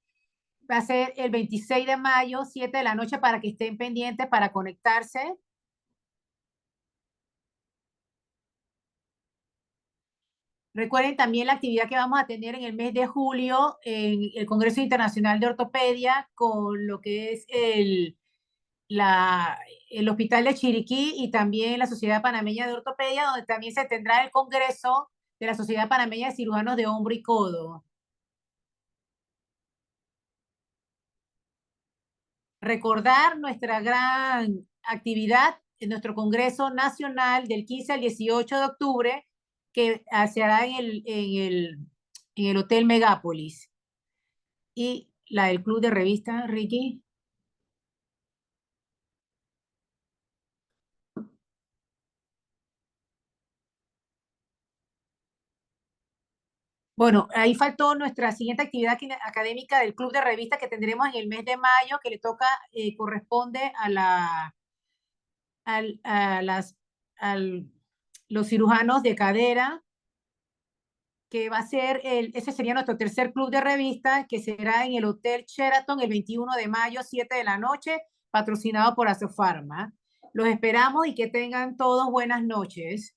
Speaker 8: va a ser el 26 de mayo, 7 de la noche, para que estén pendientes para conectarse. Recuerden también la actividad que vamos a tener en el mes de julio en el Congreso Internacional de Ortopedia, con lo que es el Hospital de Chiriquí y también la Sociedad Panameña de Ortopedia, donde también se tendrá el Congreso de la Sociedad Panameña de Cirujanos de Hombro y Codo. Recordar nuestra gran actividad en nuestro Congreso Nacional del 15 al 18 de octubre, que se hará en el Hotel Megápolis. Y la del Club de Revistas, Ricky. Bueno, ahí faltó nuestra siguiente actividad académica del Club de Revistas, que tendremos en el mes de mayo, que le toca, corresponde a los cirujanos de cadera, que va a ser ese sería nuestro tercer club de revistas, que será en el Hotel Sheraton el 21 de mayo, 7 de la noche, patrocinado por Asofarma. Los esperamos y que tengan todos buenas noches.